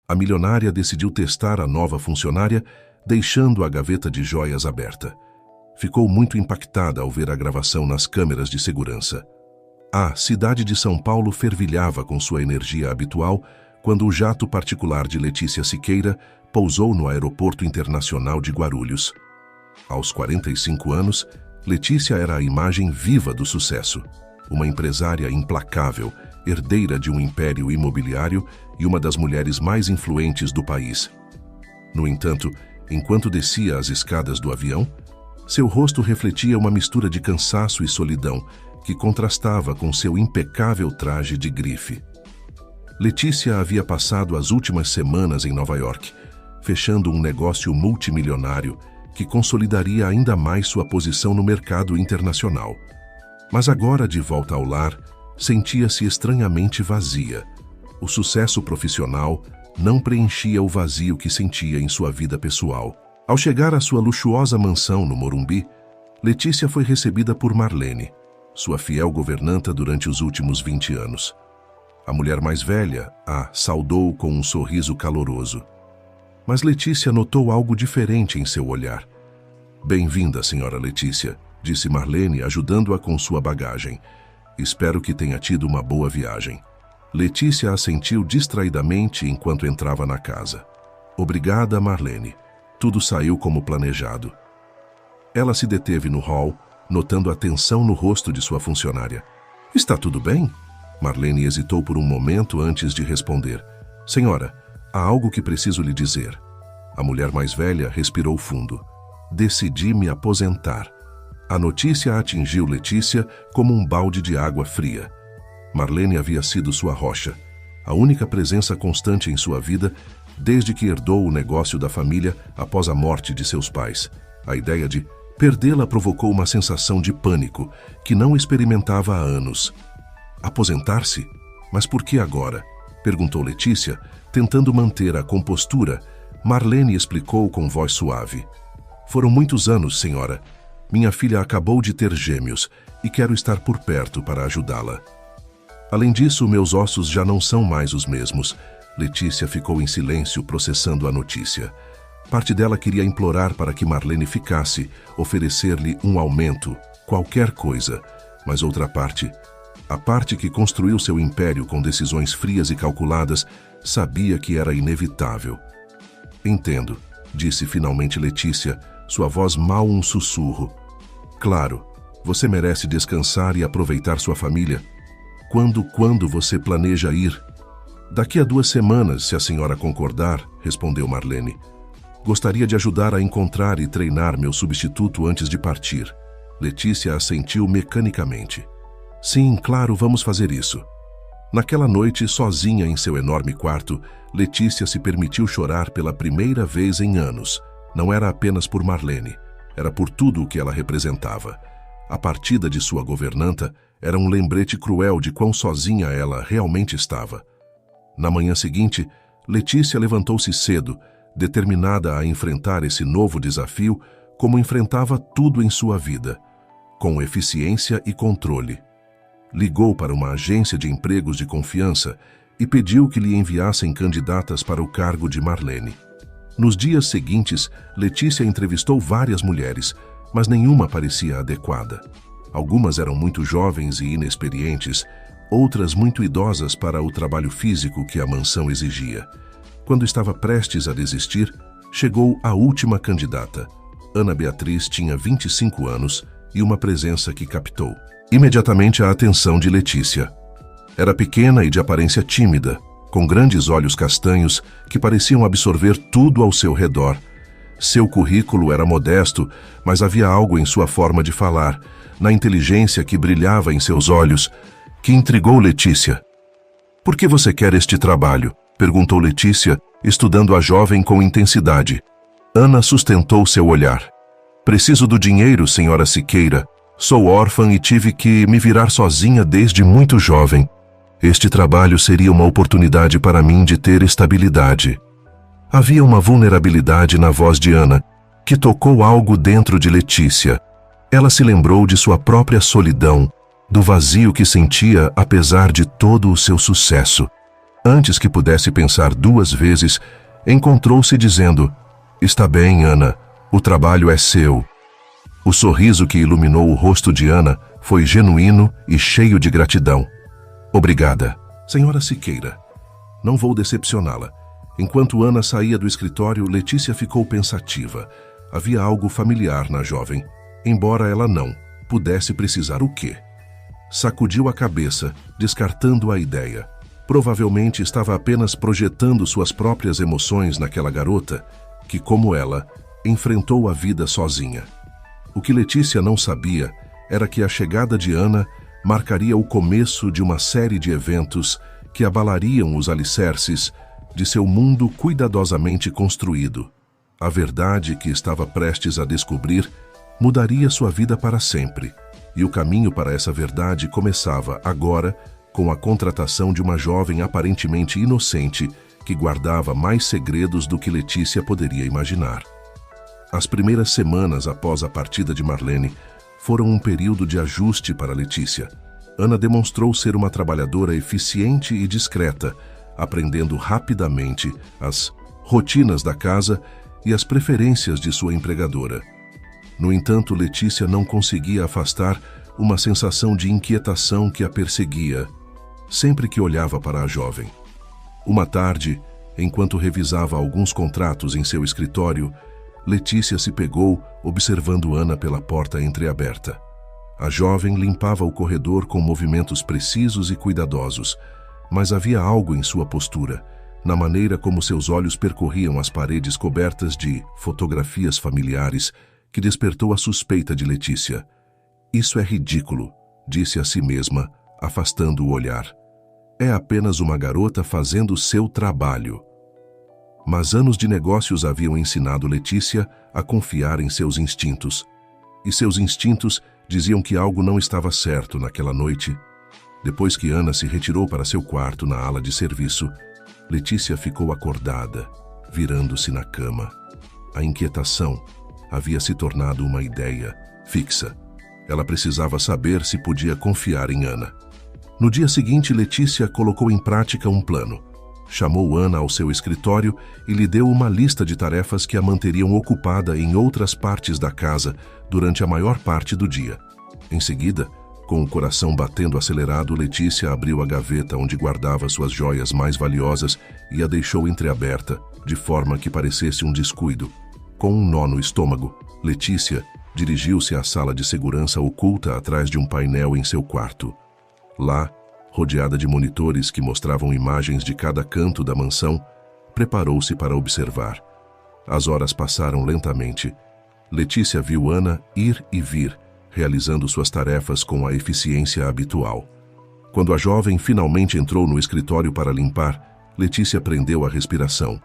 A milionária decidiu testar a nova funcionária, deixando a gaveta de joias aberta. Ficou muito impactada ao ver a gravação nas câmeras de segurança. A cidade de São Paulo fervilhava com sua energia habitual quando o jato particular de Letícia Siqueira pousou no Aeroporto Internacional de Guarulhos. Aos 45 anos, Letícia era a imagem viva do sucesso. Uma empresária implacável, herdeira de um império imobiliário e uma das mulheres mais influentes do país. No entanto, enquanto descia as escadas do avião, seu rosto refletia uma mistura de cansaço e solidão que contrastava com seu impecável traje de grife. Letícia havia passado as últimas semanas em Nova York, fechando um negócio multimilionário que consolidaria ainda mais sua posição no mercado internacional. Mas agora, de volta ao lar, sentia-se estranhamente vazia. O sucesso profissional não preenchia o vazio que sentia em sua vida pessoal. Ao chegar à sua luxuosa mansão no Morumbi, Letícia foi recebida por Marlene, sua fiel governanta durante os últimos 20 anos. A mulher mais velha a saudou com um sorriso caloroso. Mas Letícia notou algo diferente em seu olhar. "Bem-vinda, senhora Letícia", disse Marlene, ajudando-a com sua bagagem. "Espero que tenha tido uma boa viagem." Letícia assentiu distraidamente enquanto entrava na casa. "Obrigada, Marlene. Tudo saiu como planejado." Ela se deteve no hall, notando a tensão no rosto de sua funcionária. "Está tudo bem?" Marlene hesitou por um momento antes de responder. "Senhora, há algo que preciso lhe dizer." A mulher mais velha respirou fundo. "Decidi me aposentar." A notícia atingiu Letícia como um balde de água fria. Marlene havia sido sua rocha, a única presença constante em sua vida desde que herdou o negócio da família após a morte de seus pais. A ideia de perdê-la provocou uma sensação de pânico que não experimentava há anos. "Aposentar-se? Mas por que agora?" perguntou Letícia, tentando manter a compostura. Marlene explicou com voz suave. "Foram muitos anos, senhora. Minha filha acabou de ter gêmeos e quero estar por perto para ajudá-la. Além disso, meus ossos já não são mais os mesmos." Letícia ficou em silêncio, processando a notícia. Parte dela queria implorar para que Marlene ficasse, oferecer-lhe um aumento, qualquer coisa. Mas outra parte, a parte que construiu seu império com decisões frias e calculadas, sabia que era inevitável. "Entendo", disse finalmente Letícia, sua voz mal um sussurro. "Claro, você merece descansar e aproveitar sua família. Quando você planeja ir?" "Daqui a 2 semanas, se a senhora concordar", respondeu Marlene. "Gostaria de ajudar a encontrar e treinar meu substituto antes de partir." Letícia assentiu mecanicamente. "Sim, claro, vamos fazer isso." Naquela noite, sozinha em seu enorme quarto, Letícia se permitiu chorar pela primeira vez em anos. Não era apenas por Marlene, era por tudo o que ela representava. A partida de sua governanta era um lembrete cruel de quão sozinha ela realmente estava. Na manhã seguinte, Letícia levantou-se cedo, determinada a enfrentar esse novo desafio como enfrentava tudo em sua vida, com eficiência e controle. Ligou para uma agência de empregos de confiança e pediu que lhe enviassem candidatas para o cargo de Marlene. Nos dias seguintes, Letícia entrevistou várias mulheres, mas nenhuma parecia adequada. Algumas eram muito jovens e inexperientes, outras muito idosas para o trabalho físico que a mansão exigia. Quando estava prestes a desistir, chegou a última candidata. Ana Beatriz tinha 25 anos e uma presença que captou imediatamente a atenção de Letícia. Era pequena e de aparência tímida, com grandes olhos castanhos que pareciam absorver tudo ao seu redor. Seu currículo era modesto, mas havia algo em sua forma de falar, na inteligência que brilhava em seus olhos, que intrigou Letícia. "Por que você quer este trabalho?" perguntou Letícia, estudando a jovem com intensidade. Ana sustentou seu olhar. "Preciso do dinheiro, senhora Siqueira. Sou órfã e tive que me virar sozinha desde muito jovem. Este trabalho seria uma oportunidade para mim de ter estabilidade." Havia uma vulnerabilidade na voz de Ana, que tocou algo dentro de Letícia. Ela se lembrou de sua própria solidão, do vazio que sentia apesar de todo o seu sucesso. Antes que pudesse pensar duas vezes, encontrou-se dizendo: "Está bem, Ana, o trabalho é seu." O sorriso que iluminou o rosto de Ana foi genuíno e cheio de gratidão. "Obrigada, senhora Siqueira. Não vou decepcioná-la." Enquanto Ana saía do escritório, Letícia ficou pensativa. Havia algo familiar na jovem, embora ela não pudesse precisar o quê. Sacudiu a cabeça, descartando a ideia. Provavelmente estava apenas projetando suas próprias emoções naquela garota que, como ela, enfrentou a vida sozinha. O que Letícia não sabia era que a chegada de Ana marcaria o começo de uma série de eventos que abalariam os alicerces de seu mundo cuidadosamente construído. A verdade que estava prestes a descobrir mudaria sua vida para sempre, e o caminho para essa verdade começava agora com a contratação de uma jovem aparentemente inocente que guardava mais segredos do que Letícia poderia imaginar. As primeiras semanas após a partida de Marlene foram um período de ajuste para Letícia. Ana demonstrou ser uma trabalhadora eficiente e discreta, aprendendo rapidamente as rotinas da casa e as preferências de sua empregadora. No entanto, Letícia não conseguia afastar uma sensação de inquietação que a perseguia sempre que olhava para a jovem. Uma tarde, enquanto revisava alguns contratos em seu escritório, Letícia se pegou observando Ana pela porta entreaberta. A jovem limpava o corredor com movimentos precisos e cuidadosos, mas havia algo em sua postura, na maneira como seus olhos percorriam as paredes cobertas de fotografias familiares, que despertou a suspeita de Letícia. "Isso é ridículo", disse a si mesma, afastando o olhar. "É apenas uma garota fazendo seu trabalho." Mas anos de negócios haviam ensinado Letícia a confiar em seus instintos. E seus instintos diziam que algo não estava certo naquela noite. Depois que Ana se retirou para seu quarto na ala de serviço, Letícia ficou acordada, virando-se na cama. A inquietação havia se tornado uma ideia fixa. Ela precisava saber se podia confiar em Ana. No dia seguinte, Letícia colocou em prática um plano. Chamou Ana ao seu escritório e lhe deu uma lista de tarefas que a manteriam ocupada em outras partes da casa durante a maior parte do dia. Em seguida, com o coração batendo acelerado, Letícia abriu a gaveta onde guardava suas joias mais valiosas e a deixou entreaberta, de forma que parecesse um descuido. Com um nó no estômago, Letícia dirigiu-se à sala de segurança oculta atrás de um painel em seu quarto. Lá, rodeada de monitores que mostravam imagens de cada canto da mansão, preparou-se para observar. As horas passaram lentamente. Letícia viu Ana ir e vir, realizando suas tarefas com a eficiência habitual. Quando a jovem finalmente entrou no escritório para limpar, Letícia prendeu a respiração.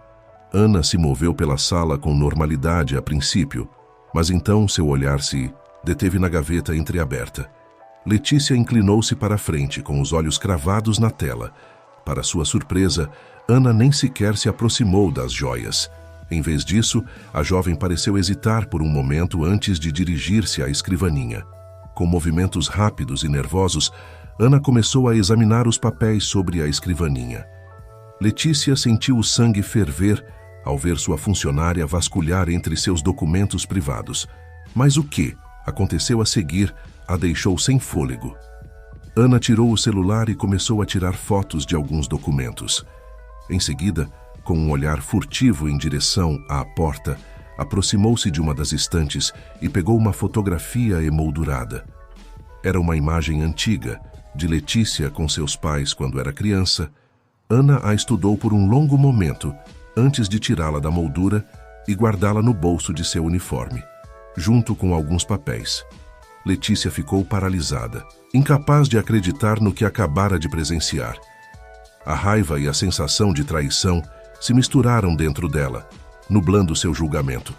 Ana se moveu pela sala com normalidade a princípio, mas então seu olhar se deteve na gaveta entreaberta. Letícia inclinou-se para a frente, com os olhos cravados na tela. Para sua surpresa, Ana nem sequer se aproximou das joias. Em vez disso, a jovem pareceu hesitar por um momento antes de dirigir-se à escrivaninha. Com movimentos rápidos e nervosos, Ana começou a examinar os papéis sobre a escrivaninha. Letícia sentiu o sangue ferver ao ver sua funcionária vasculhar entre seus documentos privados. Mas o que aconteceu a seguir a deixou sem fôlego. Ana tirou o celular e começou a tirar fotos de alguns documentos. Em seguida, com um olhar furtivo em direção à porta, aproximou-se de uma das estantes e pegou uma fotografia emoldurada. Era uma imagem antiga, de Letícia com seus pais quando era criança. Ana a estudou por um longo momento, antes de tirá-la da moldura e guardá-la no bolso de seu uniforme, junto com alguns papéis. Letícia ficou paralisada, incapaz de acreditar no que acabara de presenciar. A raiva e a sensação de traição se misturaram dentro dela, nublando seu julgamento.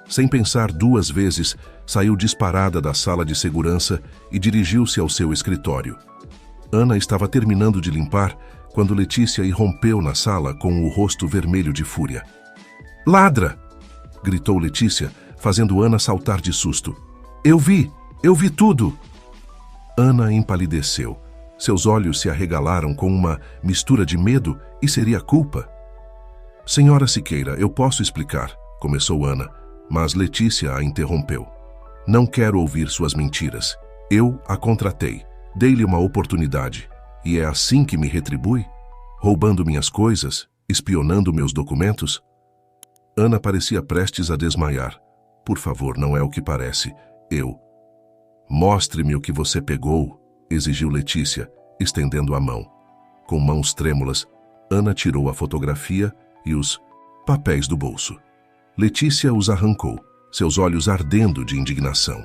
Sem pensar duas vezes, saiu disparada da sala de segurança e dirigiu-se ao seu escritório. Ana estava terminando de limpar quando Letícia irrompeu na sala com o rosto vermelho de fúria. "Ladra!" gritou Letícia, fazendo Ana saltar de susto. Eu vi tudo!" Ana empalideceu. Seus olhos se arregalaram com uma mistura de medo e seria culpa. Senhora Siqueira, eu posso explicar, começou Ana, mas Letícia a interrompeu. Não quero ouvir suas mentiras. Eu a contratei, dei-lhe uma oportunidade. E é assim que me retribui? Roubando minhas coisas? Espionando meus documentos? Ana parecia prestes a desmaiar. Por favor, não é o que parece. Mostre-me o que você pegou, exigiu Letícia, estendendo a mão. Com mãos trêmulas, Ana tirou a fotografia e os papéis do bolso. Letícia os arrancou, seus olhos ardendo de indignação.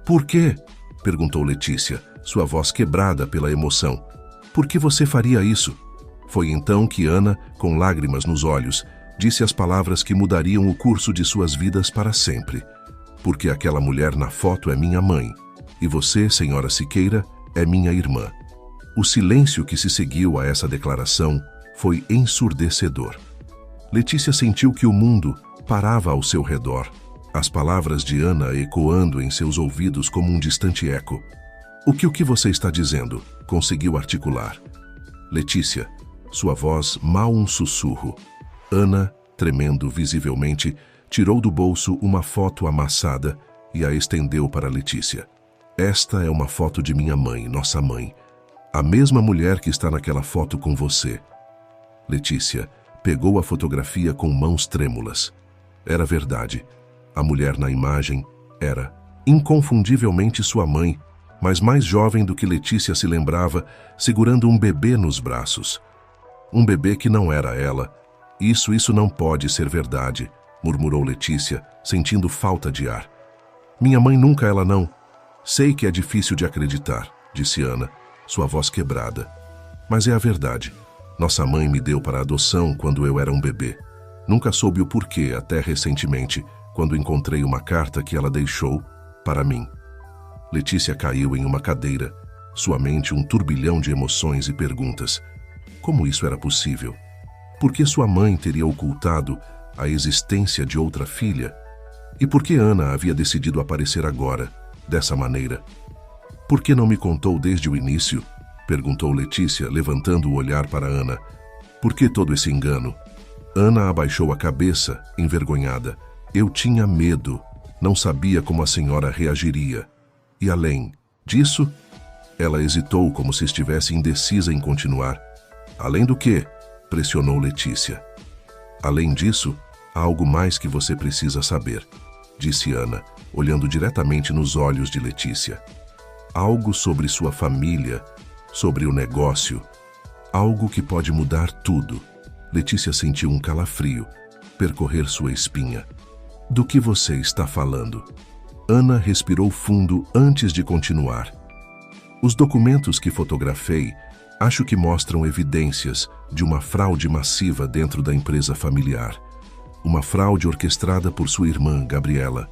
Por quê? Perguntou Letícia, sua voz quebrada pela emoção. Por que você faria isso? Foi então que Ana, com lágrimas nos olhos, disse as palavras que mudariam o curso de suas vidas para sempre. Porque aquela mulher na foto é minha mãe, e você, senhora Siqueira, é minha irmã. O silêncio que se seguiu a essa declaração foi ensurdecedor. Letícia sentiu que o mundo parava ao seu redor, as palavras de Ana ecoando em seus ouvidos como um distante eco. O que você está dizendo? Conseguiu articular. Letícia, sua voz mal um sussurro. Ana, tremendo visivelmente, tirou do bolso uma foto amassada e a estendeu para Letícia. Esta é uma foto de minha mãe, nossa mãe. A mesma mulher que está naquela foto com você. Letícia pegou a fotografia com mãos trêmulas. Era verdade. A mulher na imagem era inconfundivelmente sua mãe, mas mais jovem do que Letícia se lembrava, segurando um bebê nos braços. Um bebê que não era ela. Isso não pode ser verdade, murmurou Letícia, sentindo falta de ar. Minha mãe nunca, ela não. Sei que é difícil de acreditar, disse Ana, sua voz quebrada. Mas é a verdade. Nossa mãe me deu para adoção quando eu era um bebê. Nunca soube o porquê até recentemente, quando encontrei uma carta que ela deixou para mim. Letícia caiu em uma cadeira, sua mente um turbilhão de emoções e perguntas. Como isso era possível? Por que sua mãe teria ocultado a existência de outra filha? E por que Ana havia decidido aparecer agora, dessa maneira? Por que não me contou desde o início? Perguntou Letícia, levantando o olhar para Ana. Por que todo esse engano? Ana abaixou a cabeça, envergonhada. Eu tinha medo. Não sabia como a senhora reagiria. E além disso, ela hesitou como se estivesse indecisa em continuar. Além do que? Pressionou Letícia. Além disso, há algo mais que você precisa saber, disse Ana, olhando diretamente nos olhos de Letícia. Algo sobre sua família, sobre o negócio, algo que pode mudar tudo. Letícia sentiu um calafrio percorrer sua espinha. Do que você está falando? Ana respirou fundo antes de continuar. Os documentos que fotografei acho que mostram evidências de uma fraude massiva dentro da empresa familiar. Uma fraude orquestrada por sua irmã, Gabriela.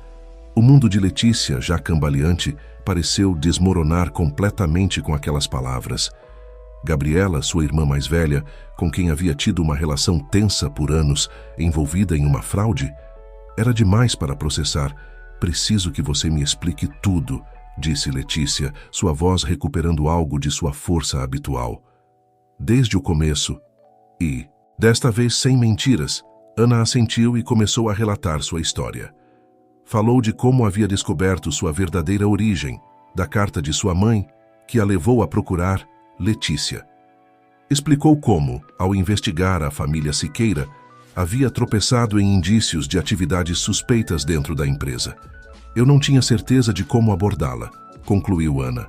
O mundo de Letícia, já cambaleante, pareceu desmoronar completamente com aquelas palavras. Gabriela, sua irmã mais velha, com quem havia tido uma relação tensa por anos, envolvida em uma fraude? Era demais para processar. Preciso que você me explique tudo, disse Letícia, sua voz recuperando algo de sua força habitual. Desde o começo. E, desta vez sem mentiras, Ana assentiu e começou a relatar sua história. Falou de como havia descoberto sua verdadeira origem, da carta de sua mãe, que a levou a procurar Letícia. Explicou como, ao investigar a família Siqueira, havia tropeçado em indícios de atividades suspeitas dentro da empresa. Eu não tinha certeza de como abordá-la, concluiu Ana.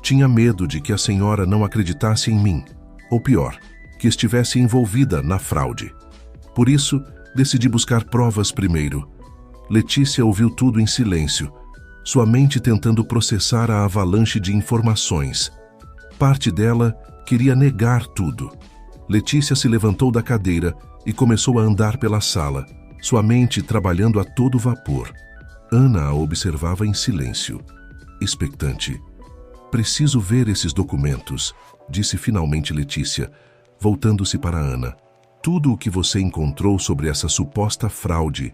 Tinha medo de que a senhora não acreditasse em mim, ou pior, que estivesse envolvida na fraude. Por isso, decidi buscar provas primeiro. Letícia ouviu tudo em silêncio, sua mente tentando processar a avalanche de informações. Parte dela queria negar tudo. Letícia se levantou da cadeira e começou a andar pela sala, sua mente trabalhando a todo vapor. Ana a observava em silêncio, expectante. Preciso ver esses documentos, disse finalmente Letícia, voltando-se para Ana. Tudo o que você encontrou sobre essa suposta fraude.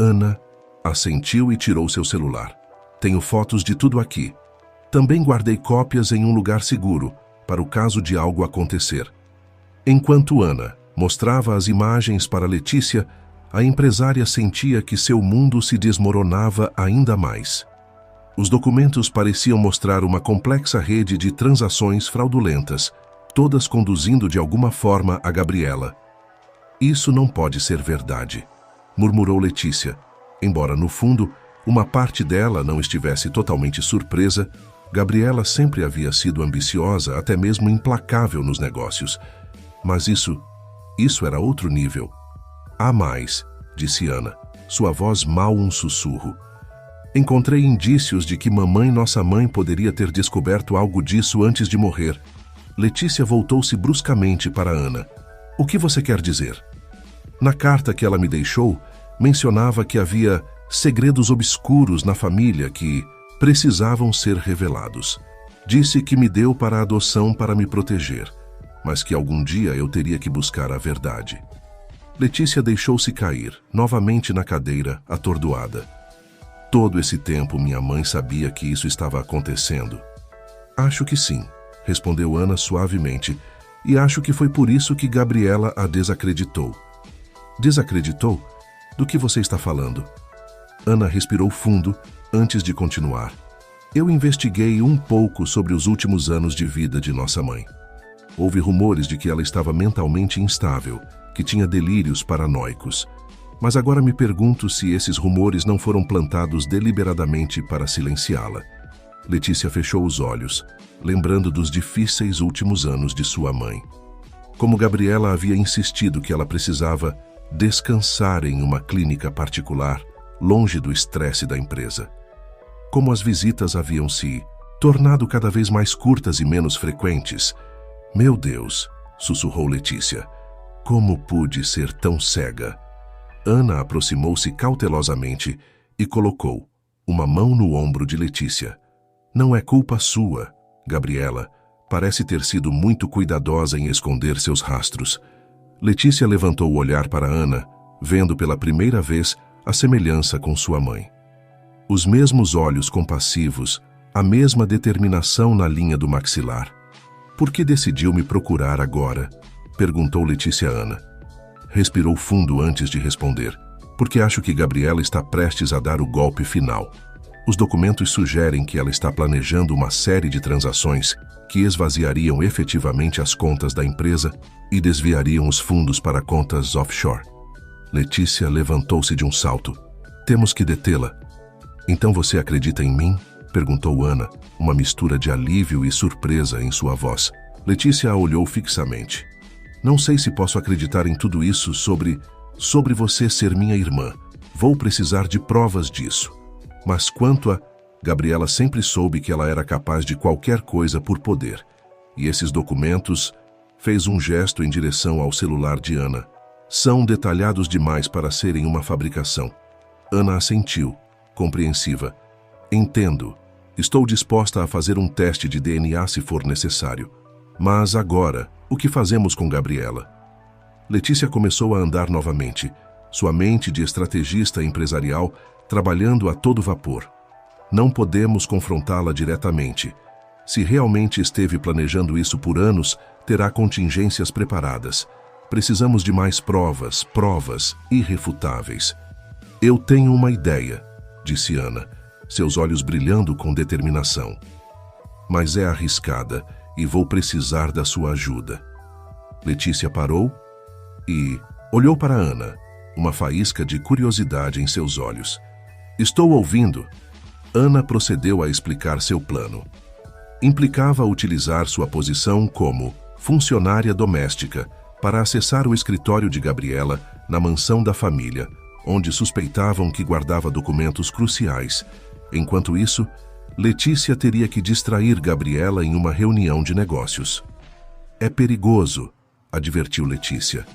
Ana assentiu e tirou seu celular. Tenho fotos de tudo aqui. Também guardei cópias em um lugar seguro, para o caso de algo acontecer. Enquanto Ana mostrava as imagens para Letícia, a empresária sentia que seu mundo se desmoronava ainda mais. Os documentos pareciam mostrar uma complexa rede de transações fraudulentas, todas conduzindo de alguma forma a Gabriela. Isso não pode ser verdade, murmurou Letícia. Embora, no fundo, uma parte dela não estivesse totalmente surpresa, Gabriela sempre havia sido ambiciosa, até mesmo implacável nos negócios. Mas isso era outro nível. Há mais, disse Ana, sua voz mal um sussurro. Encontrei indícios de que nossa mãe, poderia ter descoberto algo disso antes de morrer. Letícia voltou-se bruscamente para Ana. O que você quer dizer? Na carta que ela me deixou, mencionava que havia segredos obscuros na família que precisavam ser revelados. Disse que me deu para a adoção para me proteger, mas que algum dia eu teria que buscar a verdade. Letícia deixou-se cair, novamente na cadeira, atordoada. Todo esse tempo minha mãe sabia que isso estava acontecendo. Acho que sim, respondeu Ana suavemente, e acho que foi por isso que Gabriela a desacreditou. Desacreditou? Do que você está falando? Ana respirou fundo antes de continuar. Eu investiguei um pouco sobre os últimos anos de vida de nossa mãe. Houve rumores de que ela estava mentalmente instável, que tinha delírios paranoicos. Mas agora me pergunto se esses rumores não foram plantados deliberadamente para silenciá-la. Letícia fechou os olhos, lembrando dos difíceis últimos anos de sua mãe. Como Gabriela havia insistido que ela precisava descansar em uma clínica particular, longe do estresse da empresa. Como as visitas haviam se tornado cada vez mais curtas e menos frequentes. Meu Deus, sussurrou Letícia. Como pude ser tão cega? Ana aproximou-se cautelosamente e colocou uma mão no ombro de Letícia. Não é culpa sua, Gabriela. Parece ter sido muito cuidadosa em esconder seus rastros. Letícia levantou o olhar para Ana, vendo pela primeira vez a semelhança com sua mãe. Os mesmos olhos compassivos, a mesma determinação na linha do maxilar. Por que decidiu me procurar agora? Perguntou Letícia a Ana. Respirou fundo antes de responder. Porque acho que Gabriela está prestes a dar o golpe final. Os documentos sugerem que ela está planejando uma série de transações que esvaziariam efetivamente as contas da empresa e desviariam os fundos para contas offshore. Letícia levantou-se de um salto. Temos que detê-la. Então você acredita em mim? Perguntou Ana, uma mistura de alívio e surpresa em sua voz. Letícia a olhou fixamente. Não sei se posso acreditar em tudo isso sobre você ser minha irmã. Vou precisar de provas disso. Mas quanto a... Gabriela sempre soube que ela era capaz de qualquer coisa por poder. E esses documentos... Fez um gesto em direção ao celular de Ana. São detalhados demais para serem uma fabricação. Ana assentiu, compreensiva. Entendo. Estou disposta a fazer um teste de DNA se for necessário. Mas agora, o que fazemos com Gabriela? Letícia começou a andar novamente, sua mente de estrategista empresarial trabalhando a todo vapor. Não podemos confrontá-la diretamente. Se realmente esteve planejando isso por anos, terá contingências preparadas. Precisamos de mais provas irrefutáveis. Eu tenho uma ideia, disse Ana, seus olhos brilhando com determinação. Mas é arriscada e vou precisar da sua ajuda. Letícia parou e olhou para Ana, uma faísca de curiosidade em seus olhos. Estou ouvindo. Ana procedeu a explicar seu plano. Implicava utilizar sua posição como funcionária doméstica para acessar o escritório de Gabriela na mansão da família, onde suspeitavam que guardava documentos cruciais. Enquanto isso, Letícia teria que distrair Gabriela em uma reunião de negócios. É perigoso, advertiu Letícia.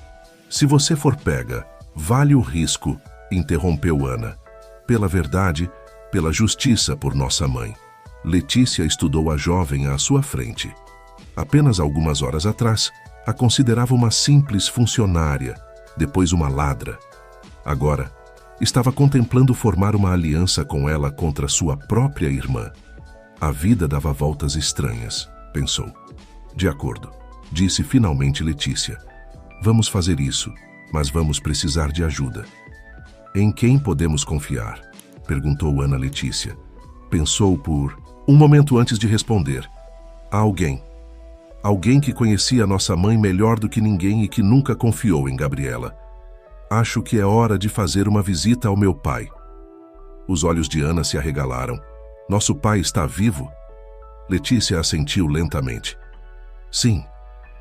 Se você for pega, vale o risco, interrompeu Ana. Pela verdade, pela justiça por nossa mãe. Letícia estudou a jovem à sua frente. Apenas algumas horas atrás, a considerava uma simples funcionária, depois uma ladra. Agora, estava contemplando formar uma aliança com ela contra sua própria irmã. A vida dava voltas estranhas, pensou. De acordo, disse finalmente Letícia. Vamos fazer isso, mas vamos precisar de ajuda. Em quem podemos confiar? Perguntou Ana Letícia. Pensou por um momento antes de responder. Há alguém. Alguém que conhecia nossa mãe melhor do que ninguém e que nunca confiou em Gabriela. Acho que é hora de fazer uma visita ao meu pai. Os olhos de Ana se arregalaram. Nosso pai está vivo? Letícia assentiu lentamente. Sim.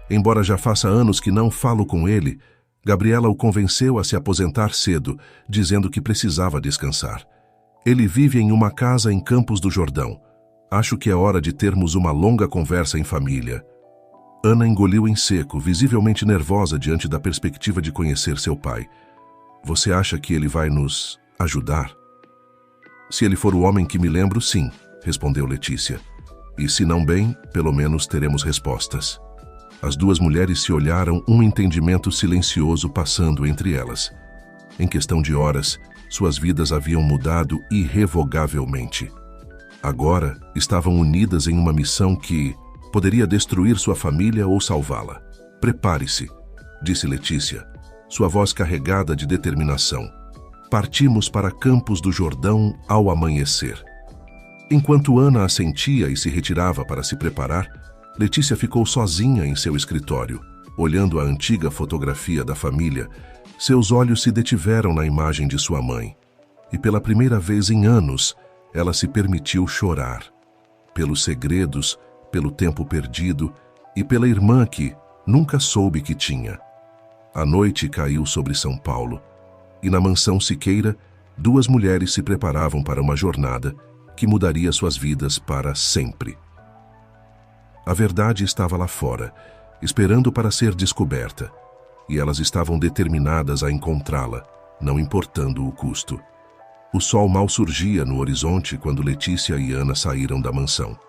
Embora já faça anos que não falo com ele, Gabriela o convenceu a se aposentar cedo, dizendo que precisava descansar. Ele vive em uma casa em Campos do Jordão. Acho que é hora de termos uma longa conversa em família. Ana engoliu em seco, visivelmente nervosa diante da perspectiva de conhecer seu pai. Você acha que ele vai nos ajudar? Se ele for o homem que me lembro, sim, respondeu Letícia. E se não bem, pelo menos teremos respostas. As duas mulheres se olharam, um entendimento silencioso passando entre elas. Em questão de horas, suas vidas haviam mudado irrevogavelmente. Agora, estavam unidas em uma missão que poderia destruir sua família ou salvá-la. Prepare-se, disse Letícia, sua voz carregada de determinação. Partimos para Campos do Jordão ao amanhecer. Enquanto Ana assentia e se retirava para se preparar, Letícia ficou sozinha em seu escritório, olhando a antiga fotografia da família. Seus olhos se detiveram na imagem de sua mãe. E pela primeira vez em anos, ela se permitiu chorar. Pelos segredos, pelo tempo perdido e pela irmã que nunca soube que tinha. A noite caiu sobre São Paulo, e na mansão Siqueira, duas mulheres se preparavam para uma jornada que mudaria suas vidas para sempre. A verdade estava lá fora, esperando para ser descoberta, e elas estavam determinadas a encontrá-la, não importando o custo. O sol mal surgia no horizonte quando Letícia e Ana saíram da mansão.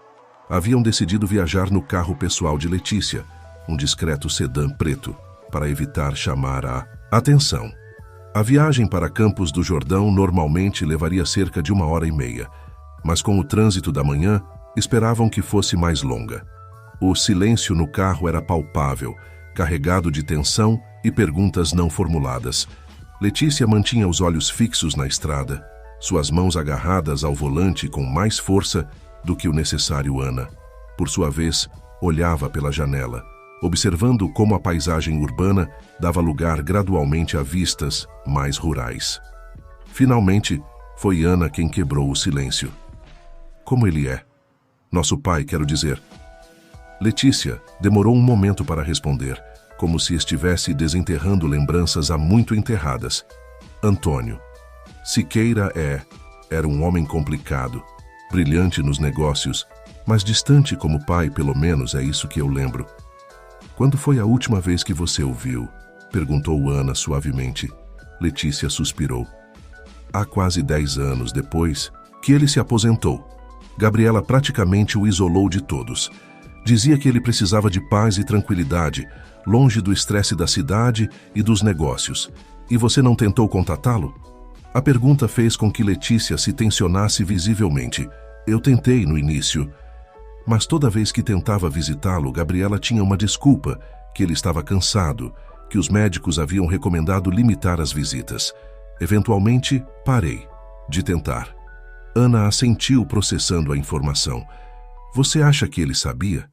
Haviam decidido viajar no carro pessoal de Letícia, um discreto sedã preto, para evitar chamar a atenção. A viagem para Campos do Jordão normalmente levaria cerca de 1h30, mas com o trânsito da manhã, esperavam que fosse mais longa. O silêncio no carro era palpável, carregado de tensão e perguntas não formuladas. Letícia mantinha os olhos fixos na estrada, suas mãos agarradas ao volante com mais força do que o necessário. Ana, por sua vez, olhava pela janela, observando como a paisagem urbana dava lugar gradualmente a vistas mais rurais. Finalmente, foi Ana quem quebrou o silêncio. Como ele é? Nosso pai, quero dizer. Letícia demorou um momento para responder, como se estivesse desenterrando lembranças há muito enterradas. Antônio. Siqueira era um homem complicado, brilhante nos negócios, mas distante como pai, pelo menos é isso que eu lembro. Quando foi a última vez que você o viu? Perguntou Ana suavemente. Letícia suspirou. Há quase 10 anos depois que ele se aposentou. Gabriela praticamente o isolou de todos. Dizia que ele precisava de paz e tranquilidade, longe do estresse da cidade e dos negócios. E você não tentou contatá-lo? A pergunta fez com que Letícia se tensionasse visivelmente. Eu tentei no início, mas toda vez que tentava visitá-lo, Gabriela tinha uma desculpa, que ele estava cansado, que os médicos haviam recomendado limitar as visitas. Eventualmente, parei de tentar. Ana assentiu, processando a informação. Você acha que ele sabia?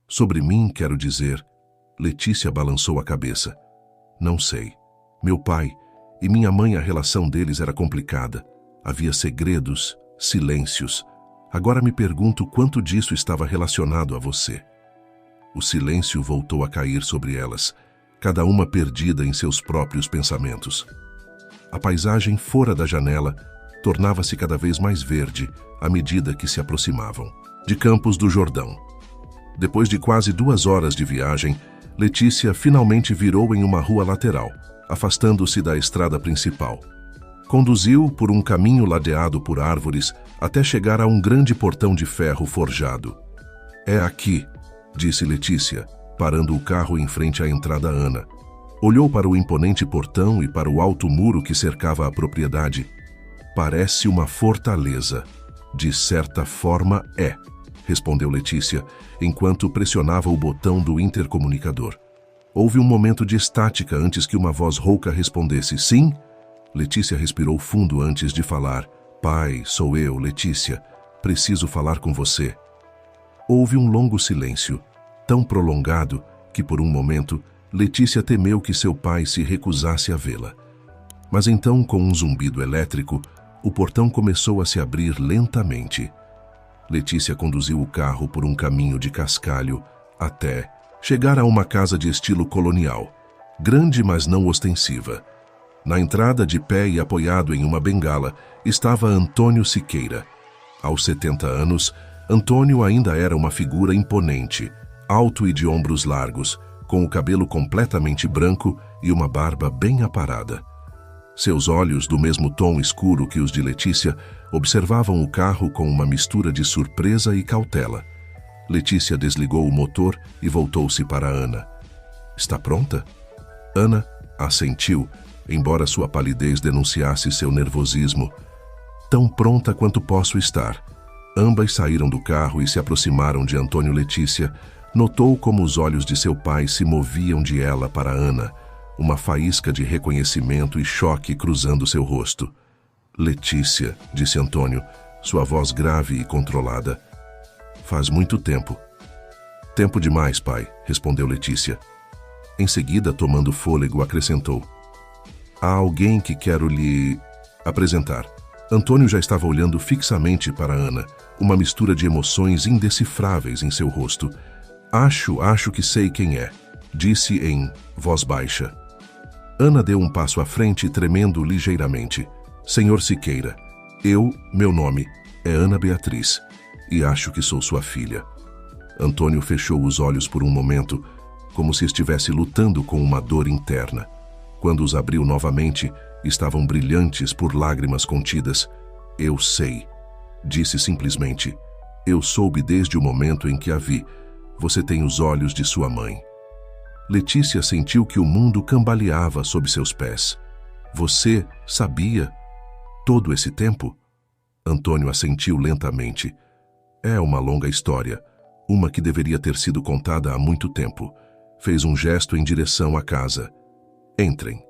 Sobre mim, quero dizer. Letícia balançou a cabeça. Não sei. Meu pai e minha mãe, a relação deles era complicada. Havia segredos, silêncios. Agora me pergunto quanto disso estava relacionado a você. O silêncio voltou a cair sobre elas, cada uma perdida em seus próprios pensamentos. A paisagem fora da janela tornava-se cada vez mais verde à medida que se aproximavam. De Campos do Jordão. Depois de quase 2 horas de viagem, Letícia finalmente virou em uma rua lateral, afastando-se da estrada principal. Conduziu por um caminho ladeado por árvores até chegar a um grande portão de ferro forjado. É aqui, disse Letícia, parando o carro em frente à entrada. Ana olhou para o imponente portão e para o alto muro que cercava a propriedade. Parece uma fortaleza. De certa forma é, respondeu Letícia, enquanto pressionava o botão do intercomunicador. Houve um momento de estática antes que uma voz rouca respondesse: sim? Letícia respirou fundo antes de falar. Pai, sou eu, Letícia. Preciso falar com você. Houve um longo silêncio, tão prolongado que, por um momento, Letícia temeu que seu pai se recusasse a vê-la. Mas então, com um zumbido elétrico, o portão começou a se abrir lentamente. Letícia conduziu o carro por um caminho de cascalho até chegar a uma casa de estilo colonial, grande mas não ostensiva. Na entrada, de pé e apoiado em uma bengala, estava Antônio Siqueira. Aos 70 anos, Antônio ainda era uma figura imponente, alto e de ombros largos, com o cabelo completamente branco e uma barba bem aparada. Seus olhos, do mesmo tom escuro que os de Letícia, observavam o carro com uma mistura de surpresa e cautela. Letícia desligou o motor e voltou-se para Ana. Está pronta? Ana assentiu, embora sua palidez denunciasse seu nervosismo. Tão pronta quanto posso estar. Ambas saíram do carro e se aproximaram de Antônio. Letícia notou como os olhos de seu pai se moviam de ela para Ana, uma faísca de reconhecimento e choque cruzando seu rosto. Letícia, disse Antônio, sua voz grave e controlada. Faz muito tempo. Tempo demais, pai, respondeu Letícia. Em seguida, tomando fôlego, acrescentou: há alguém que quero lhe apresentar. Antônio já estava olhando fixamente para Ana, uma mistura de emoções indecifráveis em seu rosto. Acho que sei quem é, disse em voz baixa. Ana deu um passo à frente, tremendo ligeiramente. Senhor Siqueira, meu nome é Ana Beatriz, e acho que sou sua filha. Antônio fechou os olhos por um momento, como se estivesse lutando com uma dor interna. Quando os abriu novamente, estavam brilhantes por lágrimas contidas. Eu sei, disse simplesmente. Eu soube desde o momento em que a vi. Você tem os olhos de sua mãe. Letícia sentiu que o mundo cambaleava sob seus pés. Você sabia todo esse tempo? Antônio assentiu lentamente. É uma longa história, uma que deveria ter sido contada há muito tempo. Fez um gesto em direção à casa. Entrem.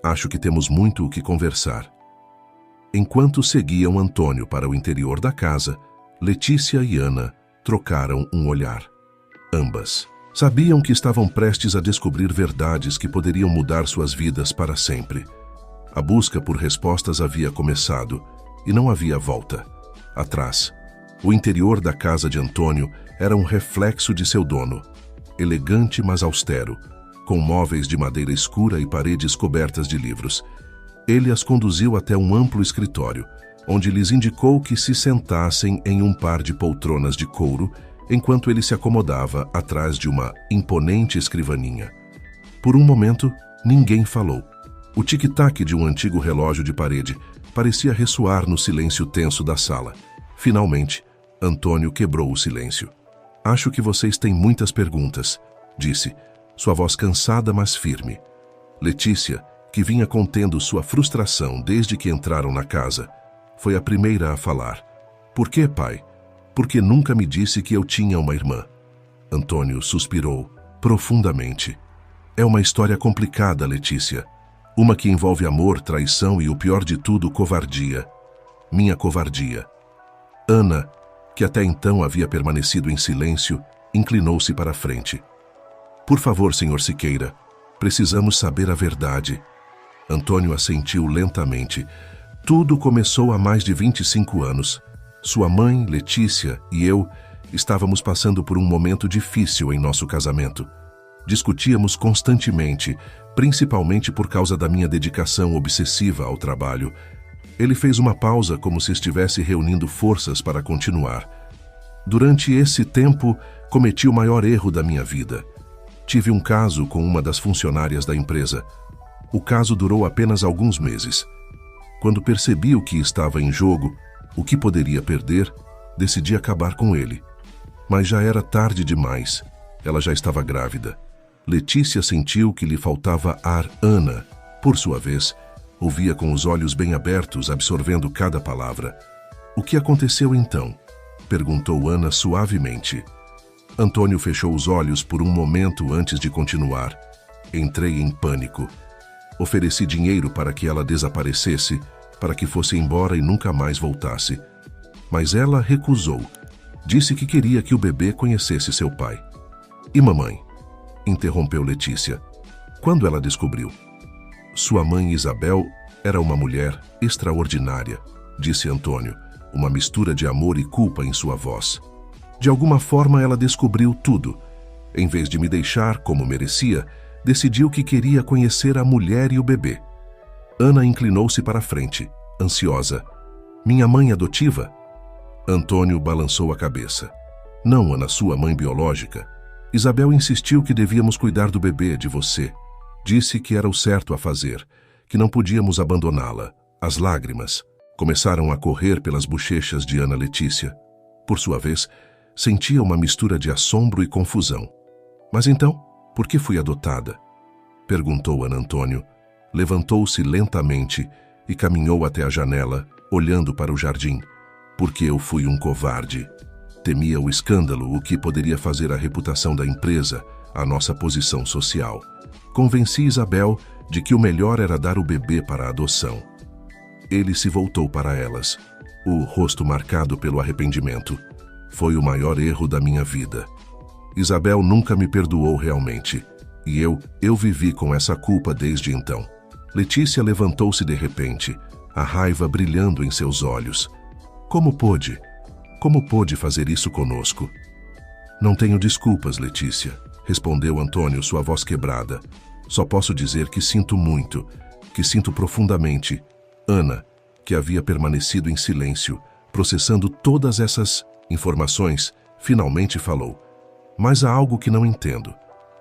Acho que temos muito o que conversar. Enquanto seguiam Antônio para o interior da casa, Letícia e Ana trocaram um olhar. Ambas sabiam que estavam prestes a descobrir verdades que poderiam mudar suas vidas para sempre. A busca por respostas havia começado e não havia volta. Atrás, o interior da casa de Antônio era um reflexo de seu dono, elegante mas austero, com móveis de madeira escura e paredes cobertas de livros. Ele as conduziu até um amplo escritório, onde lhes indicou que se sentassem em um par de poltronas de couro, enquanto ele se acomodava atrás de uma imponente escrivaninha. Por um momento, ninguém falou. O tic-tac de um antigo relógio de parede parecia ressoar no silêncio tenso da sala. Finalmente, Antônio quebrou o silêncio. Acho que vocês têm muitas perguntas, disse, sua voz cansada mas firme. Letícia, que vinha contendo sua frustração desde que entraram na casa, foi a primeira a falar. Por que, pai? Porque nunca me disse que eu tinha uma irmã. Antônio suspirou profundamente. É uma história complicada, Letícia. Uma que envolve amor, traição e, o pior de tudo, covardia. Minha covardia. Ana, que até então havia permanecido em silêncio, inclinou-se para a frente. Por favor, senhor Siqueira, precisamos saber a verdade. Antônio assentiu lentamente. Tudo começou há mais de 25 anos. Sua mãe, Letícia, e eu estávamos passando por um momento difícil em nosso casamento. Discutíamos constantemente, principalmente por causa da minha dedicação obsessiva ao trabalho. Ele fez uma pausa como se estivesse reunindo forças para continuar. Durante esse tempo, cometi o maior erro da minha vida. Tive um caso com uma das funcionárias da empresa. O caso durou apenas alguns meses. Quando percebi o que estava em jogo, o que poderia perder, decidi acabar com ele. Mas já era tarde demais. Ela já estava grávida. Letícia sentiu que lhe faltava ar. Ana, por sua vez, ouvia com os olhos bem abertos, absorvendo cada palavra. O que aconteceu então? perguntou Ana suavemente. Antônio fechou os olhos por um momento antes de continuar. Entrei em pânico. Ofereci dinheiro para que ela desaparecesse, para que fosse embora e nunca mais voltasse. Mas ela recusou. Disse que queria que o bebê conhecesse seu pai. E mamãe? Interrompeu Letícia. Quando ela descobriu? Sua mãe Isabel era uma mulher extraordinária, disse Antônio, uma mistura de amor e culpa em sua voz. De alguma forma ela descobriu tudo. Em vez de me deixar como merecia, decidiu que queria conhecer a mulher e o bebê. Ana inclinou-se para a frente, ansiosa. Minha mãe adotiva? Antônio balançou a cabeça. Não, Ana, sua mãe biológica. Isabel insistiu que devíamos cuidar do bebê, de você. Disse que era o certo a fazer, que não podíamos abandoná-la. As lágrimas começaram a correr pelas bochechas de Ana Letícia. Por sua vez, sentia uma mistura de assombro e confusão. Mas então, por que fui adotada? Perguntou Ana Antônio. Levantou-se lentamente e caminhou até a janela, olhando para o jardim. Porque eu fui um covarde. Temia o escândalo, o que poderia fazer à reputação da empresa, à nossa posição social. Convenci Isabel de que o melhor era dar o bebê para a adoção. Ele se voltou para elas, o rosto marcado pelo arrependimento. Foi o maior erro da minha vida. Isabel nunca me perdoou realmente. E eu vivi com essa culpa desde então. Letícia levantou-se de repente, a raiva brilhando em seus olhos. Como pôde? Como pôde fazer isso conosco? Não tenho desculpas, Letícia, respondeu Antônio, sua voz quebrada. Só posso dizer que sinto muito, que sinto profundamente. Ana, que havia permanecido em silêncio, processando todas essas informações, finalmente falou. Mas há algo que não entendo.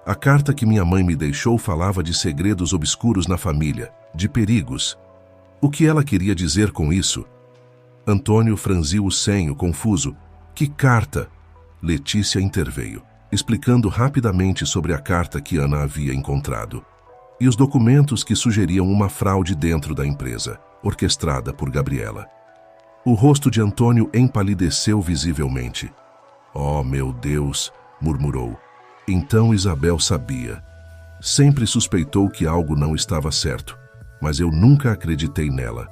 A carta que minha mãe me deixou falava de segredos obscuros na família, de perigos. O que ela queria dizer com isso? Antônio franziu o senho, confuso. Que carta? Letícia interveio, explicando rapidamente sobre a carta que Ana havia encontrado. E os documentos que sugeriam uma fraude dentro da empresa, orquestrada por Gabriela. O rosto de Antônio empalideceu visivelmente. Oh, meu Deus, murmurou. Então Isabel sabia. Sempre suspeitou que algo não estava certo, mas eu nunca acreditei nela.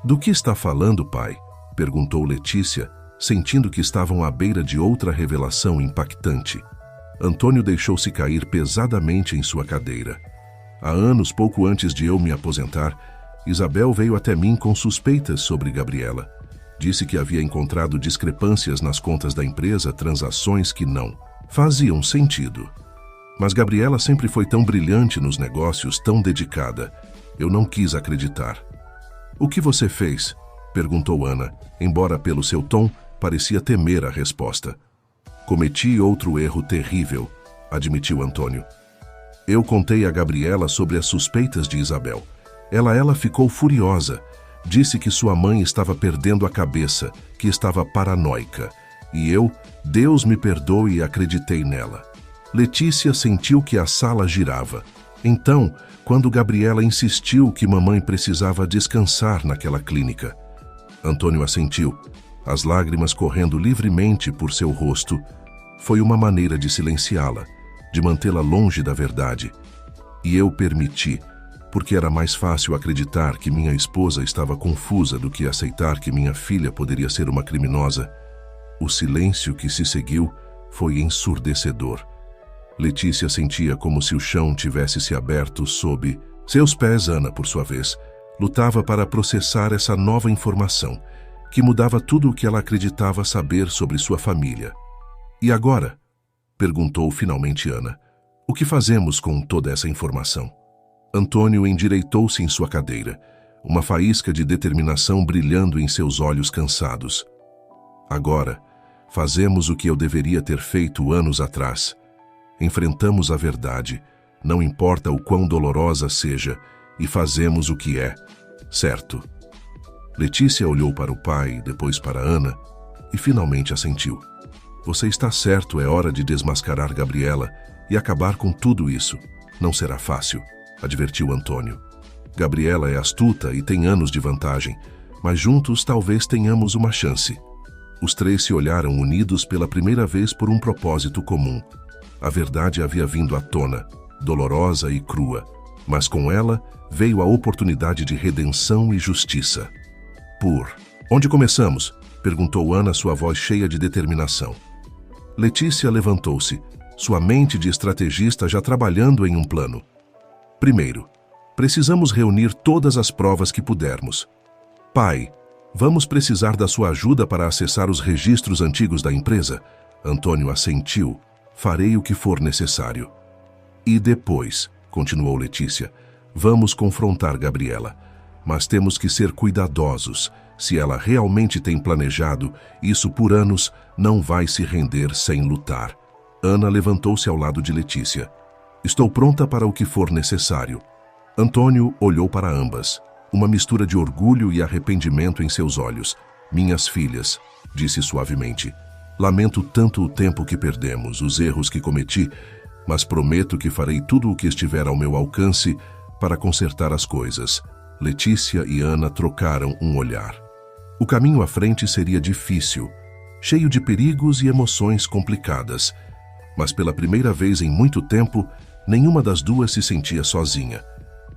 Do que está falando, pai? Perguntou Letícia, sentindo que estavam à beira de outra revelação impactante. Antônio deixou-se cair pesadamente em sua cadeira. Há anos, pouco antes de eu me aposentar, Isabel veio até mim com suspeitas sobre Gabriela. Disse que havia encontrado discrepâncias nas contas da empresa, transações que não faziam sentido. Mas Gabriela sempre foi tão brilhante nos negócios, tão dedicada. Eu não quis acreditar. O que você fez? Perguntou Ana, embora pelo seu tom parecia temer a resposta. Cometi outro erro terrível, admitiu Antônio. Eu contei a Gabriela sobre as suspeitas de Isabel. Ela ficou furiosa. Disse que sua mãe estava perdendo a cabeça, que estava paranoica. E eu, Deus me perdoe, acreditei nela. Letícia sentiu que a sala girava. Então, quando Gabriela insistiu que mamãe precisava descansar naquela clínica. Antônio assentiu, as lágrimas correndo livremente por seu rosto. Foi uma maneira de silenciá-la, de mantê-la longe da verdade. E eu permiti, porque era mais fácil acreditar que minha esposa estava confusa do que aceitar que minha filha poderia ser uma criminosa. O silêncio que se seguiu foi ensurdecedor. Letícia sentia como se o chão tivesse se aberto sob seus pés. Ana, por sua vez, lutava para processar essa nova informação, que mudava tudo o que ela acreditava saber sobre sua família. E agora? Perguntou finalmente Ana. O que fazemos com toda essa informação? Antônio endireitou-se em sua cadeira, uma faísca de determinação brilhando em seus olhos cansados. Agora, fazemos o que eu deveria ter feito anos atrás. Enfrentamos a verdade, não importa o quão dolorosa seja, e fazemos o que é certo. Letícia olhou para o pai, depois para Ana, e finalmente assentiu. Você está certo, é hora de desmascarar Gabriela e acabar com tudo isso. Não será fácil, advertiu Antônio. Gabriela é astuta e tem anos de vantagem, mas juntos talvez tenhamos uma chance. Os três se olharam unidos pela primeira vez por um propósito comum. A verdade havia vindo à tona, dolorosa e crua, mas com ela veio a oportunidade de redenção e justiça. Por onde começamos? Perguntou Ana, sua voz cheia de determinação. Letícia levantou-se, sua mente de estrategista já trabalhando em um plano. Primeiro, precisamos reunir todas as provas que pudermos. Pai, vamos precisar da sua ajuda para acessar os registros antigos da empresa. Antônio assentiu. Farei o que for necessário. E depois, continuou Letícia, vamos confrontar Gabriela. Mas temos que ser cuidadosos. Se ela realmente tem planejado isso por anos, não vai se render sem lutar. Ana levantou-se ao lado de Letícia. Estou pronta para o que for necessário. Antônio olhou para ambas. Uma mistura de orgulho e arrependimento em seus olhos. Minhas filhas, disse suavemente. Lamento tanto o tempo que perdemos, os erros que cometi, mas prometo que farei tudo o que estiver ao meu alcance para consertar as coisas. Letícia e Ana trocaram um olhar. O caminho à frente seria difícil, cheio de perigos e emoções complicadas. Mas pela primeira vez em muito tempo, nenhuma das duas se sentia sozinha.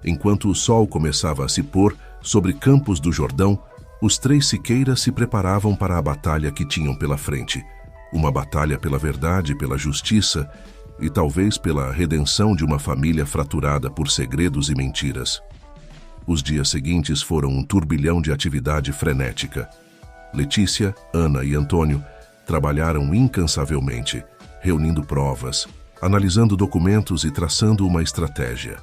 Enquanto o sol começava a se pôr sobre Campos do Jordão, os três Siqueiras se preparavam para a batalha que tinham pela frente. Uma batalha pela verdade, pela justiça e talvez pela redenção de uma família fraturada por segredos e mentiras. Os dias seguintes foram um turbilhão de atividade frenética. Letícia, Ana e Antônio trabalharam incansavelmente, reunindo provas, analisando documentos e traçando uma estratégia.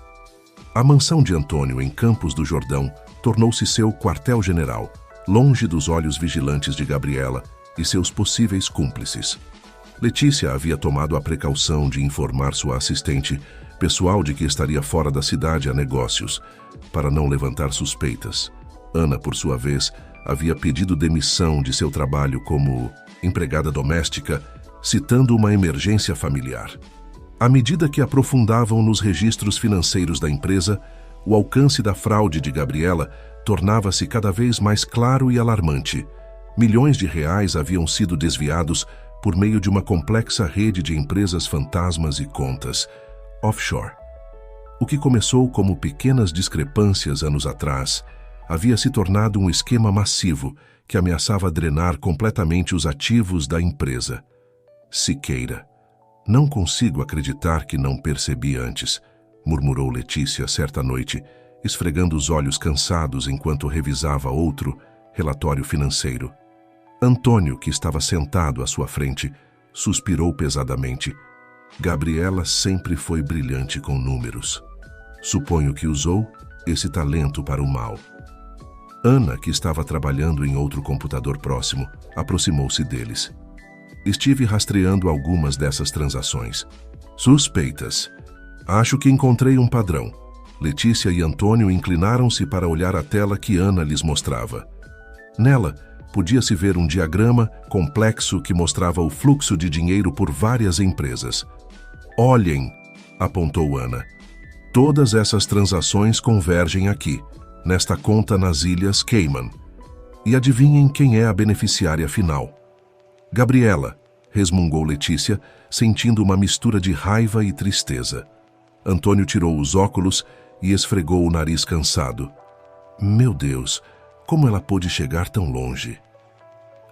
A mansão de Antônio em Campos do Jordão tornou-se seu quartel-general, longe dos olhos vigilantes de Gabriela e seus possíveis cúmplices. Letícia havia tomado a precaução de informar sua assistente pessoal de que estaria fora da cidade a negócios, para não levantar suspeitas. Ana, por sua vez, havia pedido demissão de seu trabalho como empregada doméstica, citando uma emergência familiar. À medida que aprofundavam nos registros financeiros da empresa, o alcance da fraude de Gabriela tornava-se cada vez mais claro e alarmante. Milhões de reais haviam sido desviados por meio de uma complexa rede de empresas fantasmas e contas offshore. O que começou como pequenas discrepâncias anos atrás havia se tornado um esquema massivo que ameaçava drenar completamente os ativos da empresa. Siqueira. Não consigo acreditar que não percebi antes, murmurou Letícia certa noite, esfregando os olhos cansados enquanto revisava outro relatório financeiro. Antônio, que estava sentado à sua frente, suspirou pesadamente. Gabriela sempre foi brilhante com números. Suponho que usou esse talento para o mal. Ana, que estava trabalhando em outro computador próximo, aproximou-se deles. Estive rastreando algumas dessas transações. Suspeitas. Acho que encontrei um padrão. Letícia e Antônio inclinaram-se para olhar a tela que Ana lhes mostrava. Nela, podia-se ver um diagrama complexo que mostrava o fluxo de dinheiro por várias empresas. Olhem, apontou Ana. Todas essas transações convergem aqui, nesta conta nas Ilhas Cayman. E adivinhem quem é a beneficiária final. Gabriela, resmungou Letícia, sentindo uma mistura de raiva e tristeza. Antônio tirou os óculos e esfregou o nariz cansado. Meu Deus, como ela pôde chegar tão longe?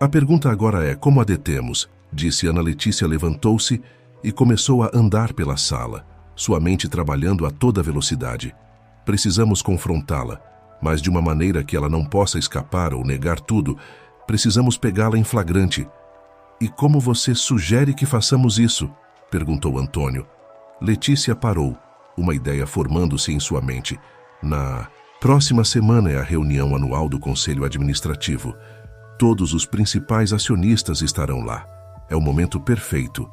A pergunta agora é como a detemos, disse Ana. Letícia levantou-se e começou a andar pela sala, sua mente trabalhando a toda velocidade. Precisamos confrontá-la, mas de uma maneira que ela não possa escapar ou negar tudo. Precisamos pegá-la em flagrante. E como você sugere que façamos isso? Perguntou Antônio. Letícia parou, uma ideia formando-se em sua mente. Na próxima semana é a reunião anual do Conselho Administrativo. Todos os principais acionistas estarão lá. É o momento perfeito.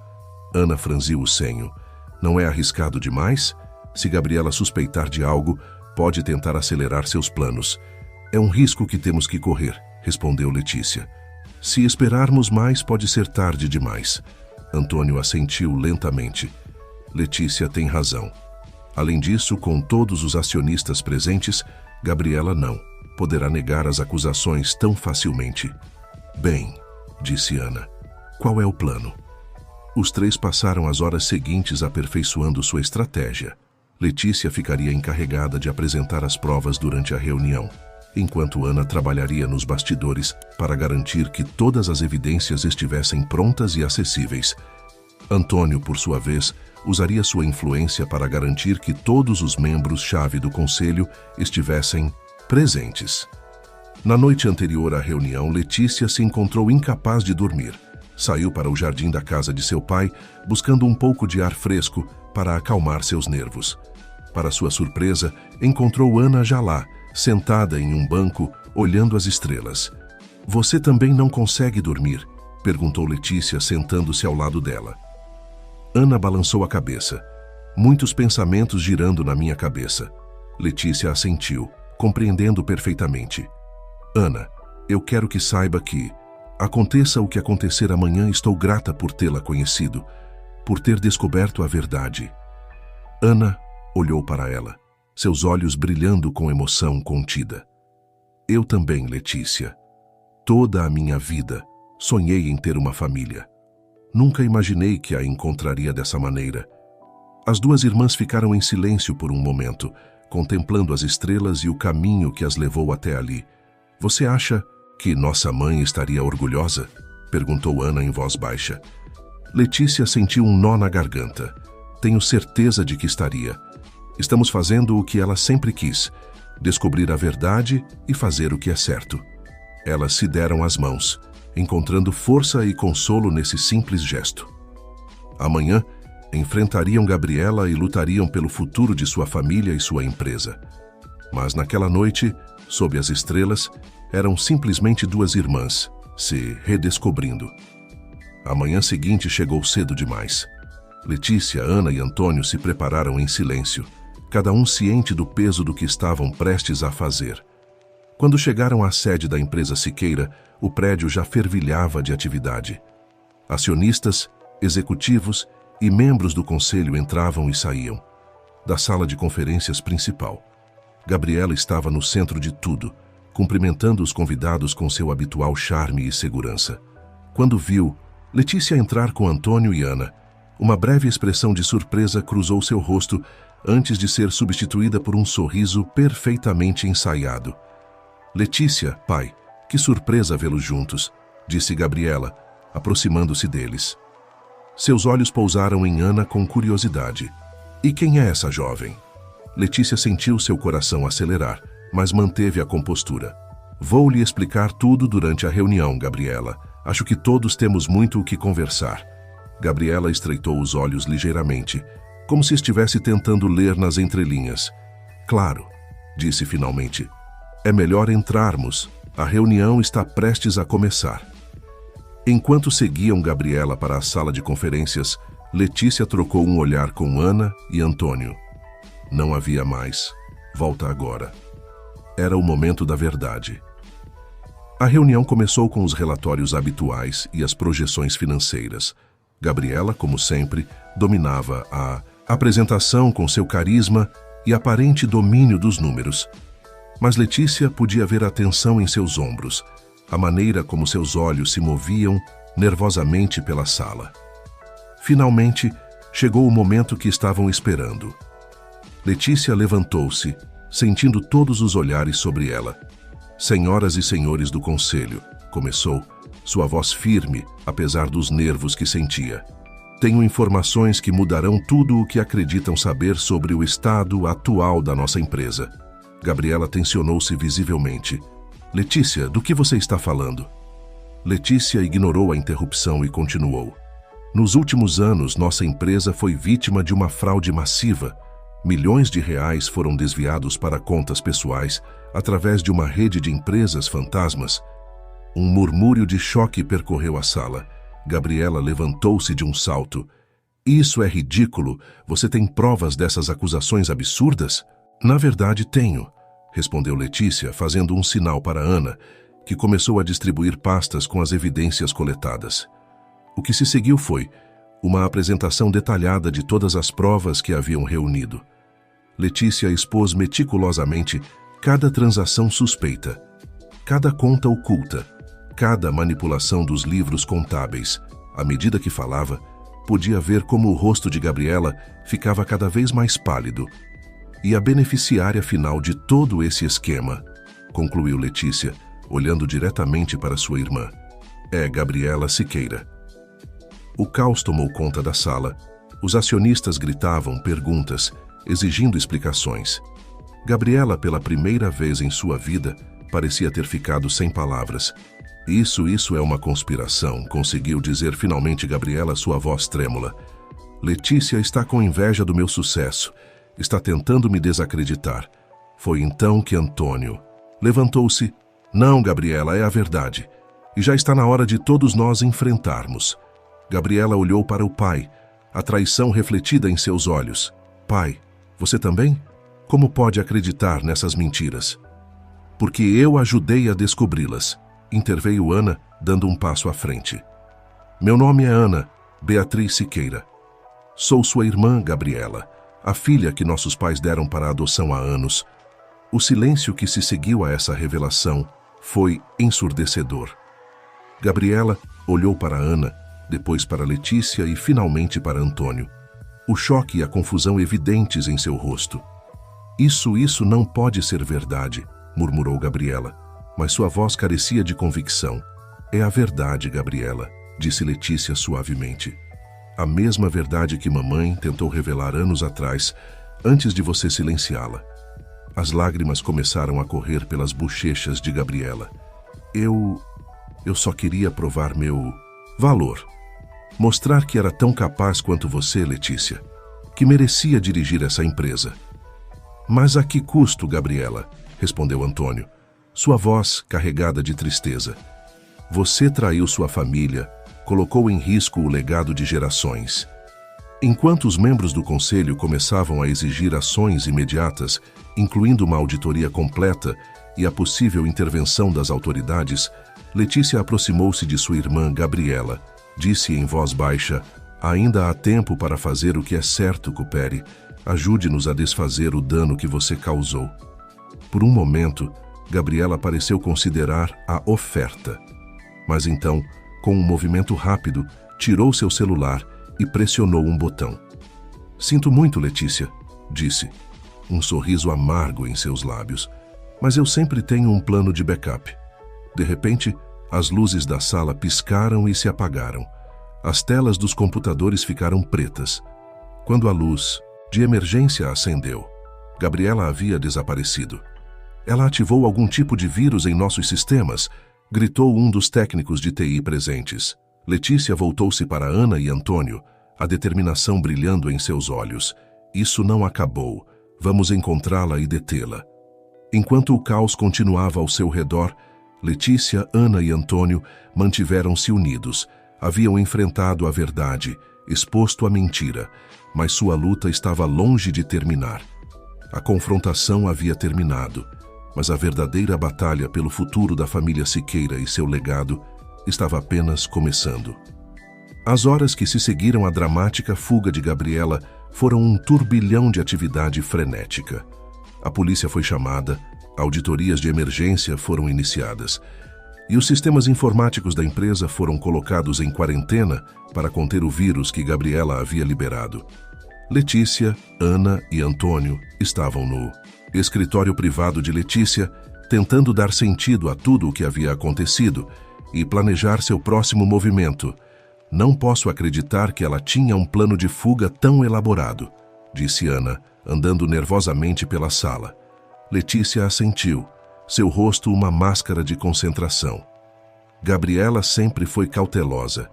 Ana franziu o senho. Não é arriscado demais? Se Gabriela suspeitar de algo, pode tentar acelerar seus planos. É um risco que temos que correr, respondeu Letícia. Se esperarmos mais, pode ser tarde demais. Antônio assentiu lentamente. Letícia tem razão. Além disso, com todos os acionistas presentes, Gabriela não poderá negar as acusações tão facilmente. Bem, disse Ana. Qual é o plano? Os três passaram as horas seguintes aperfeiçoando sua estratégia. Letícia ficaria encarregada de apresentar as provas durante a reunião, enquanto Ana trabalharia nos bastidores para garantir que todas as evidências estivessem prontas e acessíveis. Antônio, por sua vez, usaria sua influência para garantir que todos os membros-chave do conselho estivessem presentes. Na noite anterior à reunião, Letícia se encontrou incapaz de dormir. Saiu para o jardim da casa de seu pai, buscando um pouco de ar fresco para acalmar seus nervos. Para sua surpresa, encontrou Ana já lá, sentada em um banco, olhando as estrelas. "Você também não consegue dormir?" perguntou Letícia, sentando-se ao lado dela. Ana balançou a cabeça. "Muitos pensamentos girando na minha cabeça." Letícia assentiu, compreendendo perfeitamente. "Ana, eu quero que saiba que, aconteça o que acontecer amanhã, estou grata por tê-la conhecido, por ter descoberto a verdade." Ana olhou para ela, seus olhos brilhando com emoção contida. "Eu também, Letícia. Toda a minha vida sonhei em ter uma família. Nunca imaginei que a encontraria dessa maneira." As duas irmãs ficaram em silêncio por um momento, contemplando as estrelas e o caminho que as levou até ali. "Você acha que nossa mãe estaria orgulhosa?" perguntou Ana em voz baixa. Letícia sentiu um nó na garganta. "Tenho certeza de que estaria. Estamos fazendo o que ela sempre quis, descobrir a verdade e fazer o que é certo." Elas se deram as mãos, encontrando força e consolo nesse simples gesto. Amanhã, enfrentariam Gabriela e lutariam pelo futuro de sua família e sua empresa. Mas naquela noite, sob as estrelas, eram simplesmente duas irmãs, se redescobrindo. A manhã seguinte chegou cedo demais. Letícia, Ana e Antônio se prepararam em silêncio, cada um ciente do peso do que estavam prestes a fazer. Quando chegaram à sede da empresa Siqueira, o prédio já fervilhava de atividade. Acionistas, executivos e membros do conselho entravam e saíam. Da sala de conferências principal, Gabriela estava no centro de tudo, cumprimentando os convidados com seu habitual charme e segurança. Quando viu Letícia entrar com Antônio e Ana, uma breve expressão de surpresa cruzou seu rosto antes de ser substituída por um sorriso perfeitamente ensaiado. "Letícia, pai, que surpresa vê-los juntos", disse Gabriela, aproximando-se deles. Seus olhos pousaram em Ana com curiosidade. "E quem é essa jovem?" Letícia sentiu seu coração acelerar, mas manteve a compostura. "Vou lhe explicar tudo durante a reunião, Gabriela. Acho que todos temos muito o que conversar." Gabriela estreitou os olhos ligeiramente, como se estivesse tentando ler nas entrelinhas. "Claro", disse finalmente. "É melhor entrarmos. A reunião está prestes a começar." Enquanto seguiam Gabriela para a sala de conferências, Letícia trocou um olhar com Ana e Antônio. Não havia mais. Volta agora. Era o momento da verdade. A reunião começou com os relatórios habituais e as projeções financeiras. Gabriela, como sempre, dominava a apresentação com seu carisma e aparente domínio dos números. Mas Letícia podia ver a tensão em seus ombros, a maneira como seus olhos se moviam nervosamente pela sala. Finalmente, chegou o momento que estavam esperando. Letícia levantou-se, sentindo todos os olhares sobre ela. "Senhoras e senhores do conselho", começou, sua voz firme, apesar dos nervos que sentia. "Tenho informações que mudarão tudo o que acreditam saber sobre o estado atual da nossa empresa." Gabriela tensionou-se visivelmente. "Letícia, do que você está falando?" Letícia ignorou a interrupção e continuou. "Nos últimos anos, nossa empresa foi vítima de uma fraude massiva. Milhões de reais foram desviados para contas pessoais através de uma rede de empresas fantasmas." Um murmúrio de choque percorreu a sala. Gabriela levantou-se de um salto. "Isso é ridículo. Você tem provas dessas acusações absurdas?" "Na verdade, tenho", respondeu Letícia, fazendo um sinal para Ana, que começou a distribuir pastas com as evidências coletadas. O que se seguiu foi uma apresentação detalhada de todas as provas que haviam reunido. Letícia expôs meticulosamente cada transação suspeita, cada conta oculta, cada manipulação dos livros contábeis. À medida que falava, podia ver como o rosto de Gabriela ficava cada vez mais pálido. E a beneficiária final de todo esse esquema, concluiu Letícia, olhando diretamente para sua irmã, é Gabriela Siqueira. O caos tomou conta da sala. Os acionistas gritavam perguntas, exigindo explicações. Gabriela, pela primeira vez em sua vida, parecia ter ficado sem palavras. Isso é uma conspiração, conseguiu dizer finalmente Gabriela, sua voz trêmula. Letícia está com inveja do meu sucesso. Está tentando me desacreditar. Foi então que Antônio levantou-se. Não, Gabriela, é a verdade. E já está na hora de todos nós enfrentarmos. Gabriela olhou para o pai, a traição refletida em seus olhos. Pai, você também? Como pode acreditar nessas mentiras? Porque eu ajudei a descobri-las, interveio Ana, dando um passo à frente. Meu nome é Ana Beatriz Siqueira. Sou sua irmã, Gabriela, a filha que nossos pais deram para a adoção há anos. O silêncio que se seguiu a essa revelação foi ensurdecedor. Gabriela olhou para Ana, depois para Letícia e finalmente para Antônio. O choque e a confusão evidentes em seu rosto. Isso não pode ser verdade, murmurou Gabriela, mas sua voz carecia de convicção. É a verdade, Gabriela, disse Letícia suavemente. A mesma verdade que mamãe tentou revelar anos atrás, antes de você silenciá-la. As lágrimas começaram a correr pelas bochechas de Gabriela. Eu só queria provar meu valor. Mostrar que era tão capaz quanto você, Letícia, que merecia dirigir essa empresa. Mas a que custo, Gabriela? Respondeu Antônio, sua voz carregada de tristeza. Você traiu sua família, colocou em risco o legado de gerações. Enquanto os membros do conselho começavam a exigir ações imediatas, incluindo uma auditoria completa e a possível intervenção das autoridades, Letícia aproximou-se de sua irmã Gabriela. Disse em voz baixa, ainda há tempo para fazer o que é certo, Coopere. Ajude-nos a desfazer o dano que você causou. Por um momento, Gabriela pareceu considerar a oferta. Mas então, com um movimento rápido, tirou seu celular e pressionou um botão. Sinto muito, Letícia, disse, um sorriso amargo em seus lábios, mas eu sempre tenho um plano de backup. De repente, as luzes da sala piscaram e se apagaram. As telas dos computadores ficaram pretas. Quando a luz de emergência acendeu, Gabriela havia desaparecido. Ela ativou algum tipo de vírus em nossos sistemas, gritou um dos técnicos de TI presentes. Letícia voltou-se para Ana e Antônio, a determinação brilhando em seus olhos. Isso não acabou. Vamos encontrá-la e detê-la. Enquanto o caos continuava ao seu redor, Letícia, Ana e Antônio mantiveram-se unidos. Haviam enfrentado a verdade, exposto a mentira, mas sua luta estava longe de terminar. A confrontação havia terminado, mas a verdadeira batalha pelo futuro da família Siqueira e seu legado estava apenas começando. As horas que se seguiram à dramática fuga de Gabriela foram um turbilhão de atividade frenética. A polícia foi chamada, auditorias de emergência foram iniciadas e os sistemas informáticos da empresa foram colocados em quarentena para conter o vírus que Gabriela havia liberado. Letícia, Ana e Antônio estavam no escritório privado de Letícia, tentando dar sentido a tudo o que havia acontecido e planejar seu próximo movimento. Não posso acreditar que ela tinha um plano de fuga tão elaborado, disse Ana, andando nervosamente pela sala. Letícia assentiu, seu rosto uma máscara de concentração. Gabriela sempre foi cautelosa.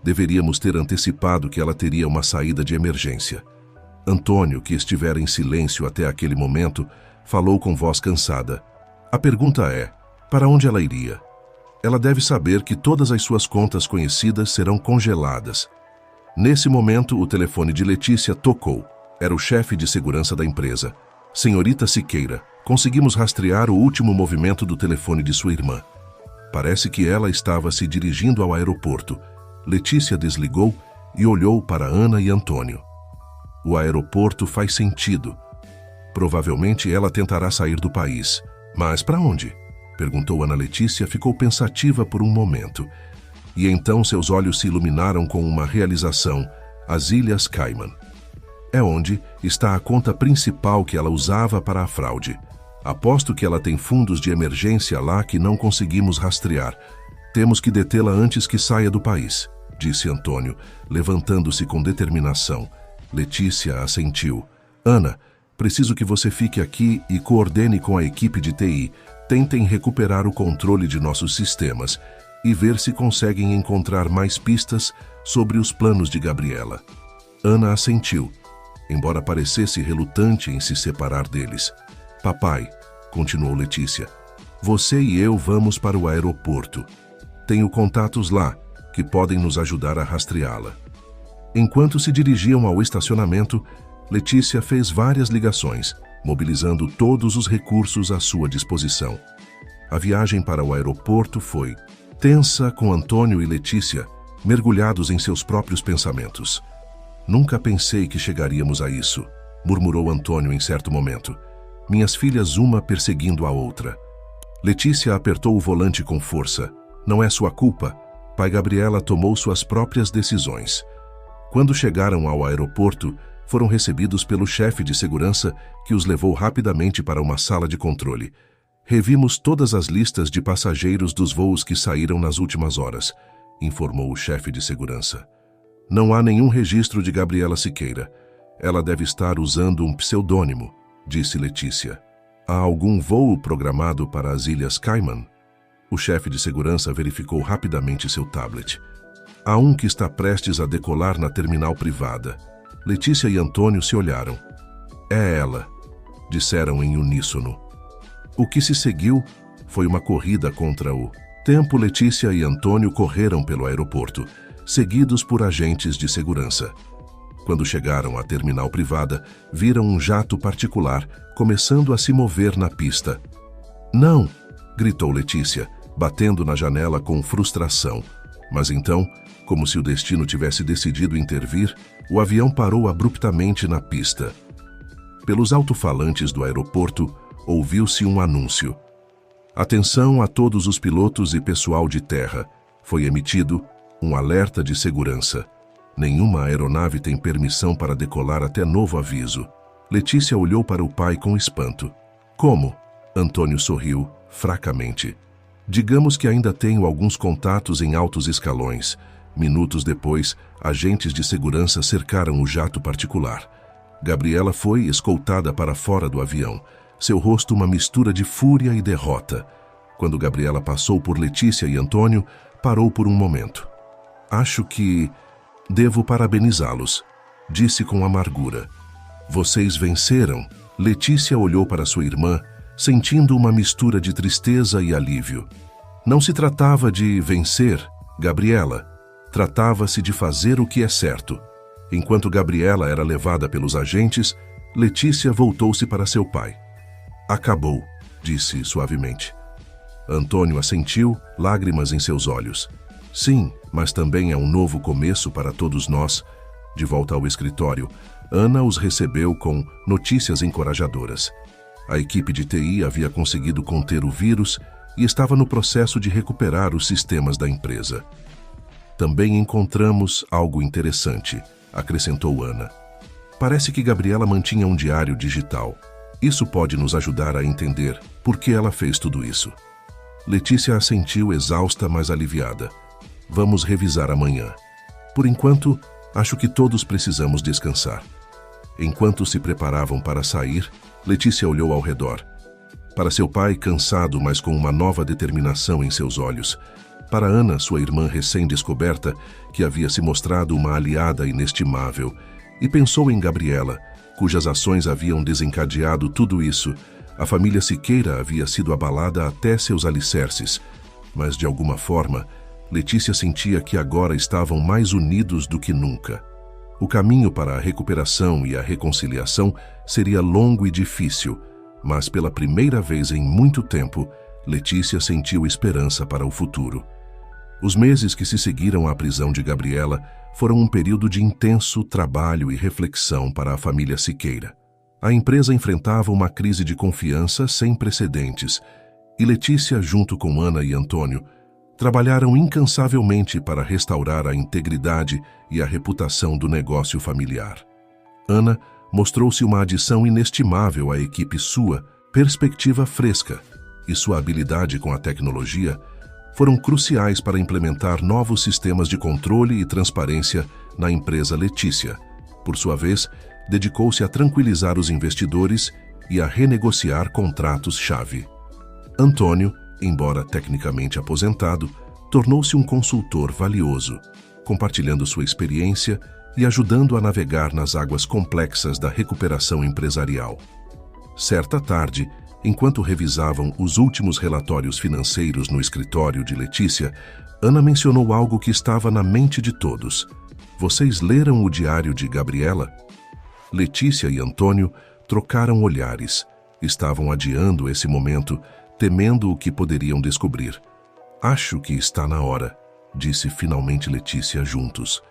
Deveríamos ter antecipado que ela teria uma saída de emergência. Antônio, que estivera em silêncio até aquele momento, falou com voz cansada. A pergunta é, para onde ela iria? Ela deve saber que todas as suas contas conhecidas serão congeladas. Nesse momento, o telefone de Letícia tocou. Era o chefe de segurança da empresa. Senhorita Siqueira, conseguimos rastrear o último movimento do telefone de sua irmã. Parece que ela estava se dirigindo ao aeroporto. Letícia desligou e olhou para Ana e Antônio. O aeroporto faz sentido. Provavelmente ela tentará sair do país. Mas para onde? Perguntou Ana Letícia, ficou pensativa por um momento. E então seus olhos se iluminaram com uma realização: as Ilhas Cayman. É onde está a conta principal que ela usava para a fraude. Aposto que ela tem fundos de emergência lá que não conseguimos rastrear. Temos que detê-la antes que saia do país, disse Antônio, levantando-se com determinação. Letícia assentiu. Ana, preciso que você fique aqui e coordene com a equipe de TI. Tentem recuperar o controle de nossos sistemas e ver se conseguem encontrar mais pistas sobre os planos de Gabriela. Ana assentiu, embora parecesse relutante em se separar deles. Papai, continuou Letícia, você e eu vamos para o aeroporto. Tenho contatos lá que podem nos ajudar a rastreá-la. Enquanto se dirigiam ao estacionamento, Letícia fez várias ligações, mobilizando todos os recursos à sua disposição. A viagem para o aeroporto foi tensa, com Antônio e Letícia mergulhados em seus próprios pensamentos. Nunca pensei que chegaríamos a isso, murmurou Antônio em certo momento. Minhas filhas, uma perseguindo a outra. Letícia apertou o volante com força. Não é sua culpa. Pai Gabriela tomou suas próprias decisões. Quando chegaram ao aeroporto, foram recebidos pelo chefe de segurança, que os levou rapidamente para uma sala de controle. Revimos todas as listas de passageiros dos voos que saíram nas últimas horas, informou o chefe de segurança. Não há nenhum registro de Gabriela Siqueira. Ela deve estar usando um pseudônimo, disse Letícia. Há algum voo programado para as Ilhas Cayman? O chefe de segurança verificou rapidamente seu tablet. Há um que está prestes a decolar na terminal privada. Letícia e Antônio se olharam. É ela, disseram em uníssono. O que se seguiu foi uma corrida contra o tempo. Letícia e Antônio correram pelo aeroporto, seguidos por agentes de segurança. Quando chegaram à terminal privada, viram um jato particular começando a se mover na pista. Não! Gritou Letícia, batendo na janela com frustração. Mas então, como se o destino tivesse decidido intervir, o avião parou abruptamente na pista. Pelos alto-falantes do aeroporto, ouviu-se um anúncio. Atenção a todos os pilotos e pessoal de terra. Foi emitido um alerta de segurança. Nenhuma aeronave tem permissão para decolar até novo aviso. Letícia olhou para o pai com espanto. Como? Antônio sorriu, fracamente. Digamos que ainda tenho alguns contatos em altos escalões. Minutos depois, agentes de segurança cercaram o jato particular. Gabriela foi escoltada para fora do avião, seu rosto uma mistura de fúria e derrota. Quando Gabriela passou por Letícia e Antônio, parou por um momento. Acho que devo parabenizá-los, disse com amargura. Vocês venceram. Letícia olhou para sua irmã, sentindo uma mistura de tristeza e alívio. Não se tratava de vencer, Gabriela. Tratava-se de fazer o que é certo. Enquanto Gabriela era levada pelos agentes, Letícia voltou-se para seu pai. Acabou, disse suavemente. Antônio assentiu, lágrimas em seus olhos. Sim, mas também é um novo começo para todos nós. De volta ao escritório, Ana os recebeu com notícias encorajadoras. A equipe de TI havia conseguido conter o vírus e estava no processo de recuperar os sistemas da empresa. Também encontramos algo interessante, acrescentou Ana. Parece que Gabriela mantinha um diário digital. Isso pode nos ajudar a entender por que ela fez tudo isso. Letícia assentiu, exausta, mas aliviada. Vamos revisar amanhã. Por enquanto, acho que todos precisamos descansar. Enquanto se preparavam para sair, Letícia olhou ao redor. Para seu pai, cansado, mas com uma nova determinação em seus olhos. Para Ana, sua irmã recém-descoberta, que havia se mostrado uma aliada inestimável. E pensou em Gabriela, cujas ações haviam desencadeado tudo isso. A família Siqueira havia sido abalada até seus alicerces. Mas, de alguma forma, Letícia sentia que agora estavam mais unidos do que nunca. O caminho para a recuperação e a reconciliação seria longo e difícil, mas pela primeira vez em muito tempo, Letícia sentiu esperança para o futuro. Os meses que se seguiram à prisão de Gabriela foram um período de intenso trabalho e reflexão para a família Siqueira. A empresa enfrentava uma crise de confiança sem precedentes E Letícia, junto com Ana e Antônio, trabalharam incansavelmente para restaurar a integridade e a reputação do negócio familiar. Ana mostrou-se uma adição inestimável à equipe sua, perspectiva fresca e sua habilidade com a tecnologia foram cruciais para implementar novos sistemas de controle e transparência na empresa Letícia. Por sua vez, dedicou-se a tranquilizar os investidores e a renegociar contratos-chave. Antônio, embora tecnicamente aposentado, tornou-se um consultor valioso, compartilhando sua experiência e ajudando a navegar nas águas complexas da recuperação empresarial. Certa tarde, enquanto revisavam os últimos relatórios financeiros no escritório de Letícia, Ana mencionou algo que estava na mente de todos. Vocês leram o diário de Gabriela? Letícia e Antônio trocaram olhares. Estavam adiando esse momento, temendo o que poderiam descobrir. Acho que está na hora, disse finalmente Letícia juntos.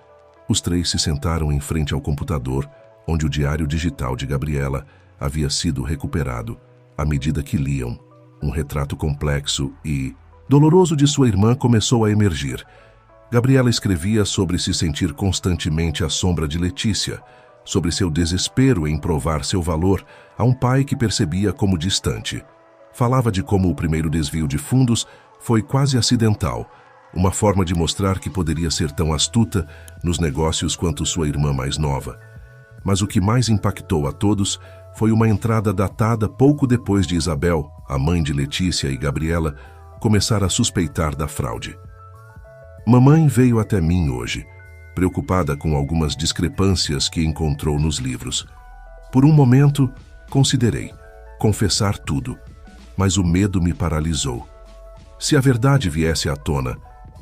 Os três se sentaram em frente ao computador, onde o diário digital de Gabriela havia sido recuperado, à medida que liam. Um retrato complexo e doloroso de sua irmã começou a emergir. Gabriela escrevia sobre se sentir constantemente à sombra de Letícia, sobre seu desespero em provar seu valor a um pai que percebia como distante. Falava de como o primeiro desvio de fundos foi quase acidental, uma forma de mostrar que poderia ser tão astuta nos negócios quanto sua irmã mais nova. Mas o que mais impactou a todos foi uma entrada datada pouco depois de Isabel, a mãe de Letícia e Gabriela, começar a suspeitar da fraude. Mamãe veio até mim hoje, preocupada com algumas discrepâncias que encontrou nos livros. Por um momento, considerei confessar tudo, mas o medo me paralisou. Se a verdade viesse à tona,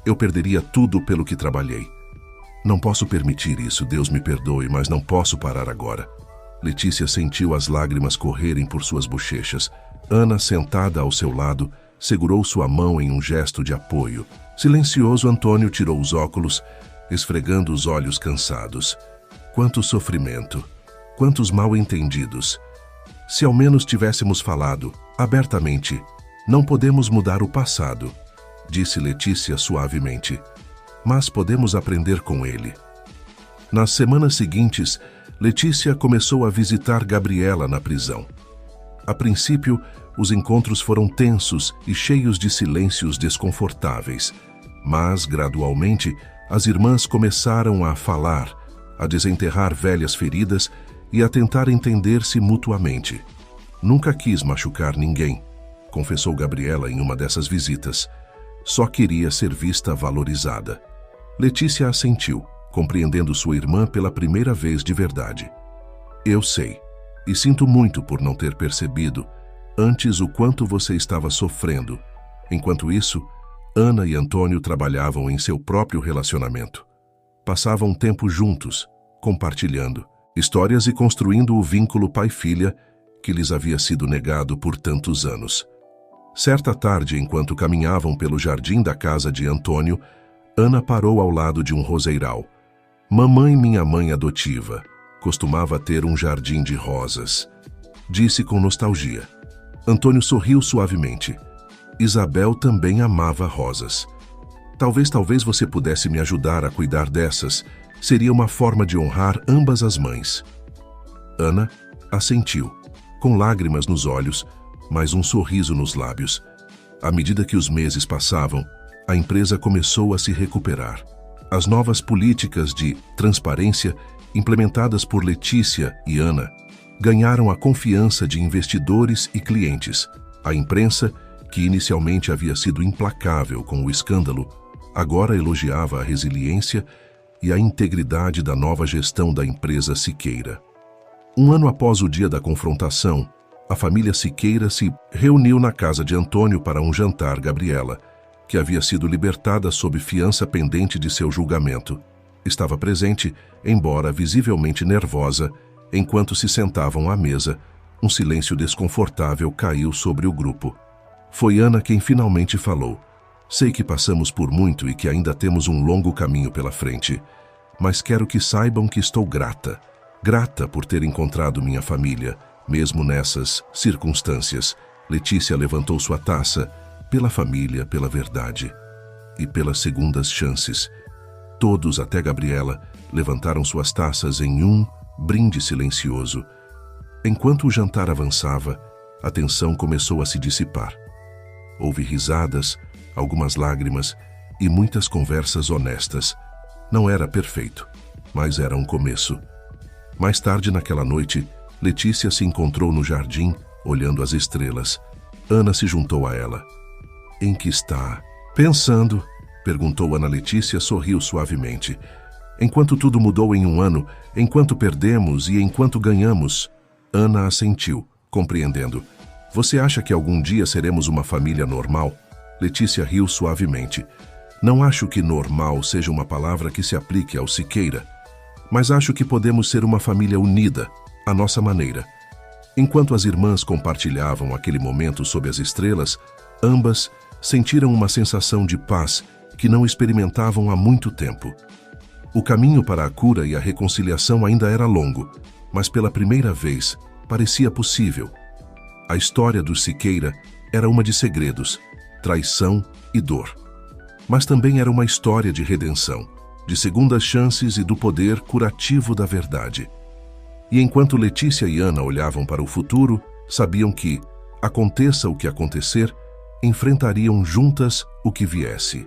eu perderia tudo pelo que trabalhei. Não posso permitir isso, Deus me perdoe, mas não posso parar agora. Letícia sentiu as lágrimas correrem por suas bochechas. Ana, sentada ao seu lado, segurou sua mão em um gesto de apoio. Silencioso, Antônio tirou os óculos, esfregando os olhos cansados. Quanto sofrimento! Quantos mal-entendidos! Se ao menos tivéssemos falado abertamente, não podemos mudar o passado, disse Letícia suavemente, mas podemos aprender com ele. Nas semanas seguintes, Letícia começou a visitar Gabriela na prisão. A princípio, os encontros foram tensos e cheios de silêncios desconfortáveis, mas, gradualmente, as irmãs começaram a falar, a desenterrar velhas feridas e a tentar entender-se mutuamente. Nunca quis machucar ninguém, confessou Gabriela em uma dessas visitas. Só queria ser vista valorizada. Letícia assentiu, compreendendo sua irmã pela primeira vez de verdade. Eu sei, e sinto muito por não ter percebido antes o quanto você estava sofrendo. Enquanto isso, Ana e Antônio trabalhavam em seu próprio relacionamento. Passavam tempo juntos, compartilhando histórias e construindo o vínculo pai-filha que lhes havia sido negado por tantos anos. Certa tarde, enquanto caminhavam pelo jardim da casa de Antônio, Ana parou ao lado de um roseiral. Mamãe, minha mãe adotiva, costumava ter um jardim de rosas, disse com nostalgia. Antônio sorriu suavemente. Isabel também amava rosas. Talvez você pudesse me ajudar a cuidar dessas. Seria uma forma de honrar ambas as mães. Ana assentiu, com lágrimas nos olhos, mas um sorriso nos lábios. À medida que os meses passavam, a empresa começou a se recuperar. As novas políticas de transparência, implementadas por Letícia e Ana, ganharam a confiança de investidores e clientes. A imprensa, que inicialmente havia sido implacável com o escândalo, agora elogiava a resiliência e a integridade da nova gestão da empresa Siqueira. Um ano após o dia da confrontação, a família Siqueira se reuniu na casa de Antônio para um jantar. Gabriela, que havia sido libertada sob fiança pendente de seu julgamento, estava presente, embora visivelmente nervosa, enquanto se sentavam à mesa. Um silêncio desconfortável caiu sobre o grupo. Foi Ana quem finalmente falou. Sei que passamos por muito e que ainda temos um longo caminho pela frente, mas quero que saibam que estou grata. Grata por ter encontrado minha família, mesmo nessas circunstâncias, Letícia levantou sua taça pela família, pela verdade e pelas segundas chances. Todos, até Gabriela, levantaram suas taças em um brinde silencioso. Enquanto o jantar avançava, a tensão começou a se dissipar. Houve risadas, algumas lágrimas e muitas conversas honestas. Não era perfeito, mas era um começo. Mais tarde naquela noite, Letícia se encontrou no jardim, olhando as estrelas. Ana se juntou a ela. "Em que está?" "Pensando", perguntou Ana Letícia, sorriu suavemente. "Enquanto tudo mudou em um ano, enquanto perdemos e enquanto ganhamos." Ana assentiu, compreendendo. "Você acha que algum dia seremos uma família normal?" Letícia riu suavemente. "Não acho que normal seja uma palavra que se aplique ao Siqueira, mas acho que podemos ser uma família unida, à nossa maneira." Enquanto as irmãs compartilhavam aquele momento sob as estrelas, ambas sentiram uma sensação de paz que não experimentavam há muito tempo. O caminho para a cura e a reconciliação ainda era longo, mas pela primeira vez parecia possível. A história do Siqueira era uma de segredos, traição e dor. Mas também era uma história de redenção, de segundas chances e do poder curativo da verdade. E enquanto Letícia e Ana olhavam para o futuro, sabiam que, aconteça o que acontecer, enfrentariam juntas o que viesse.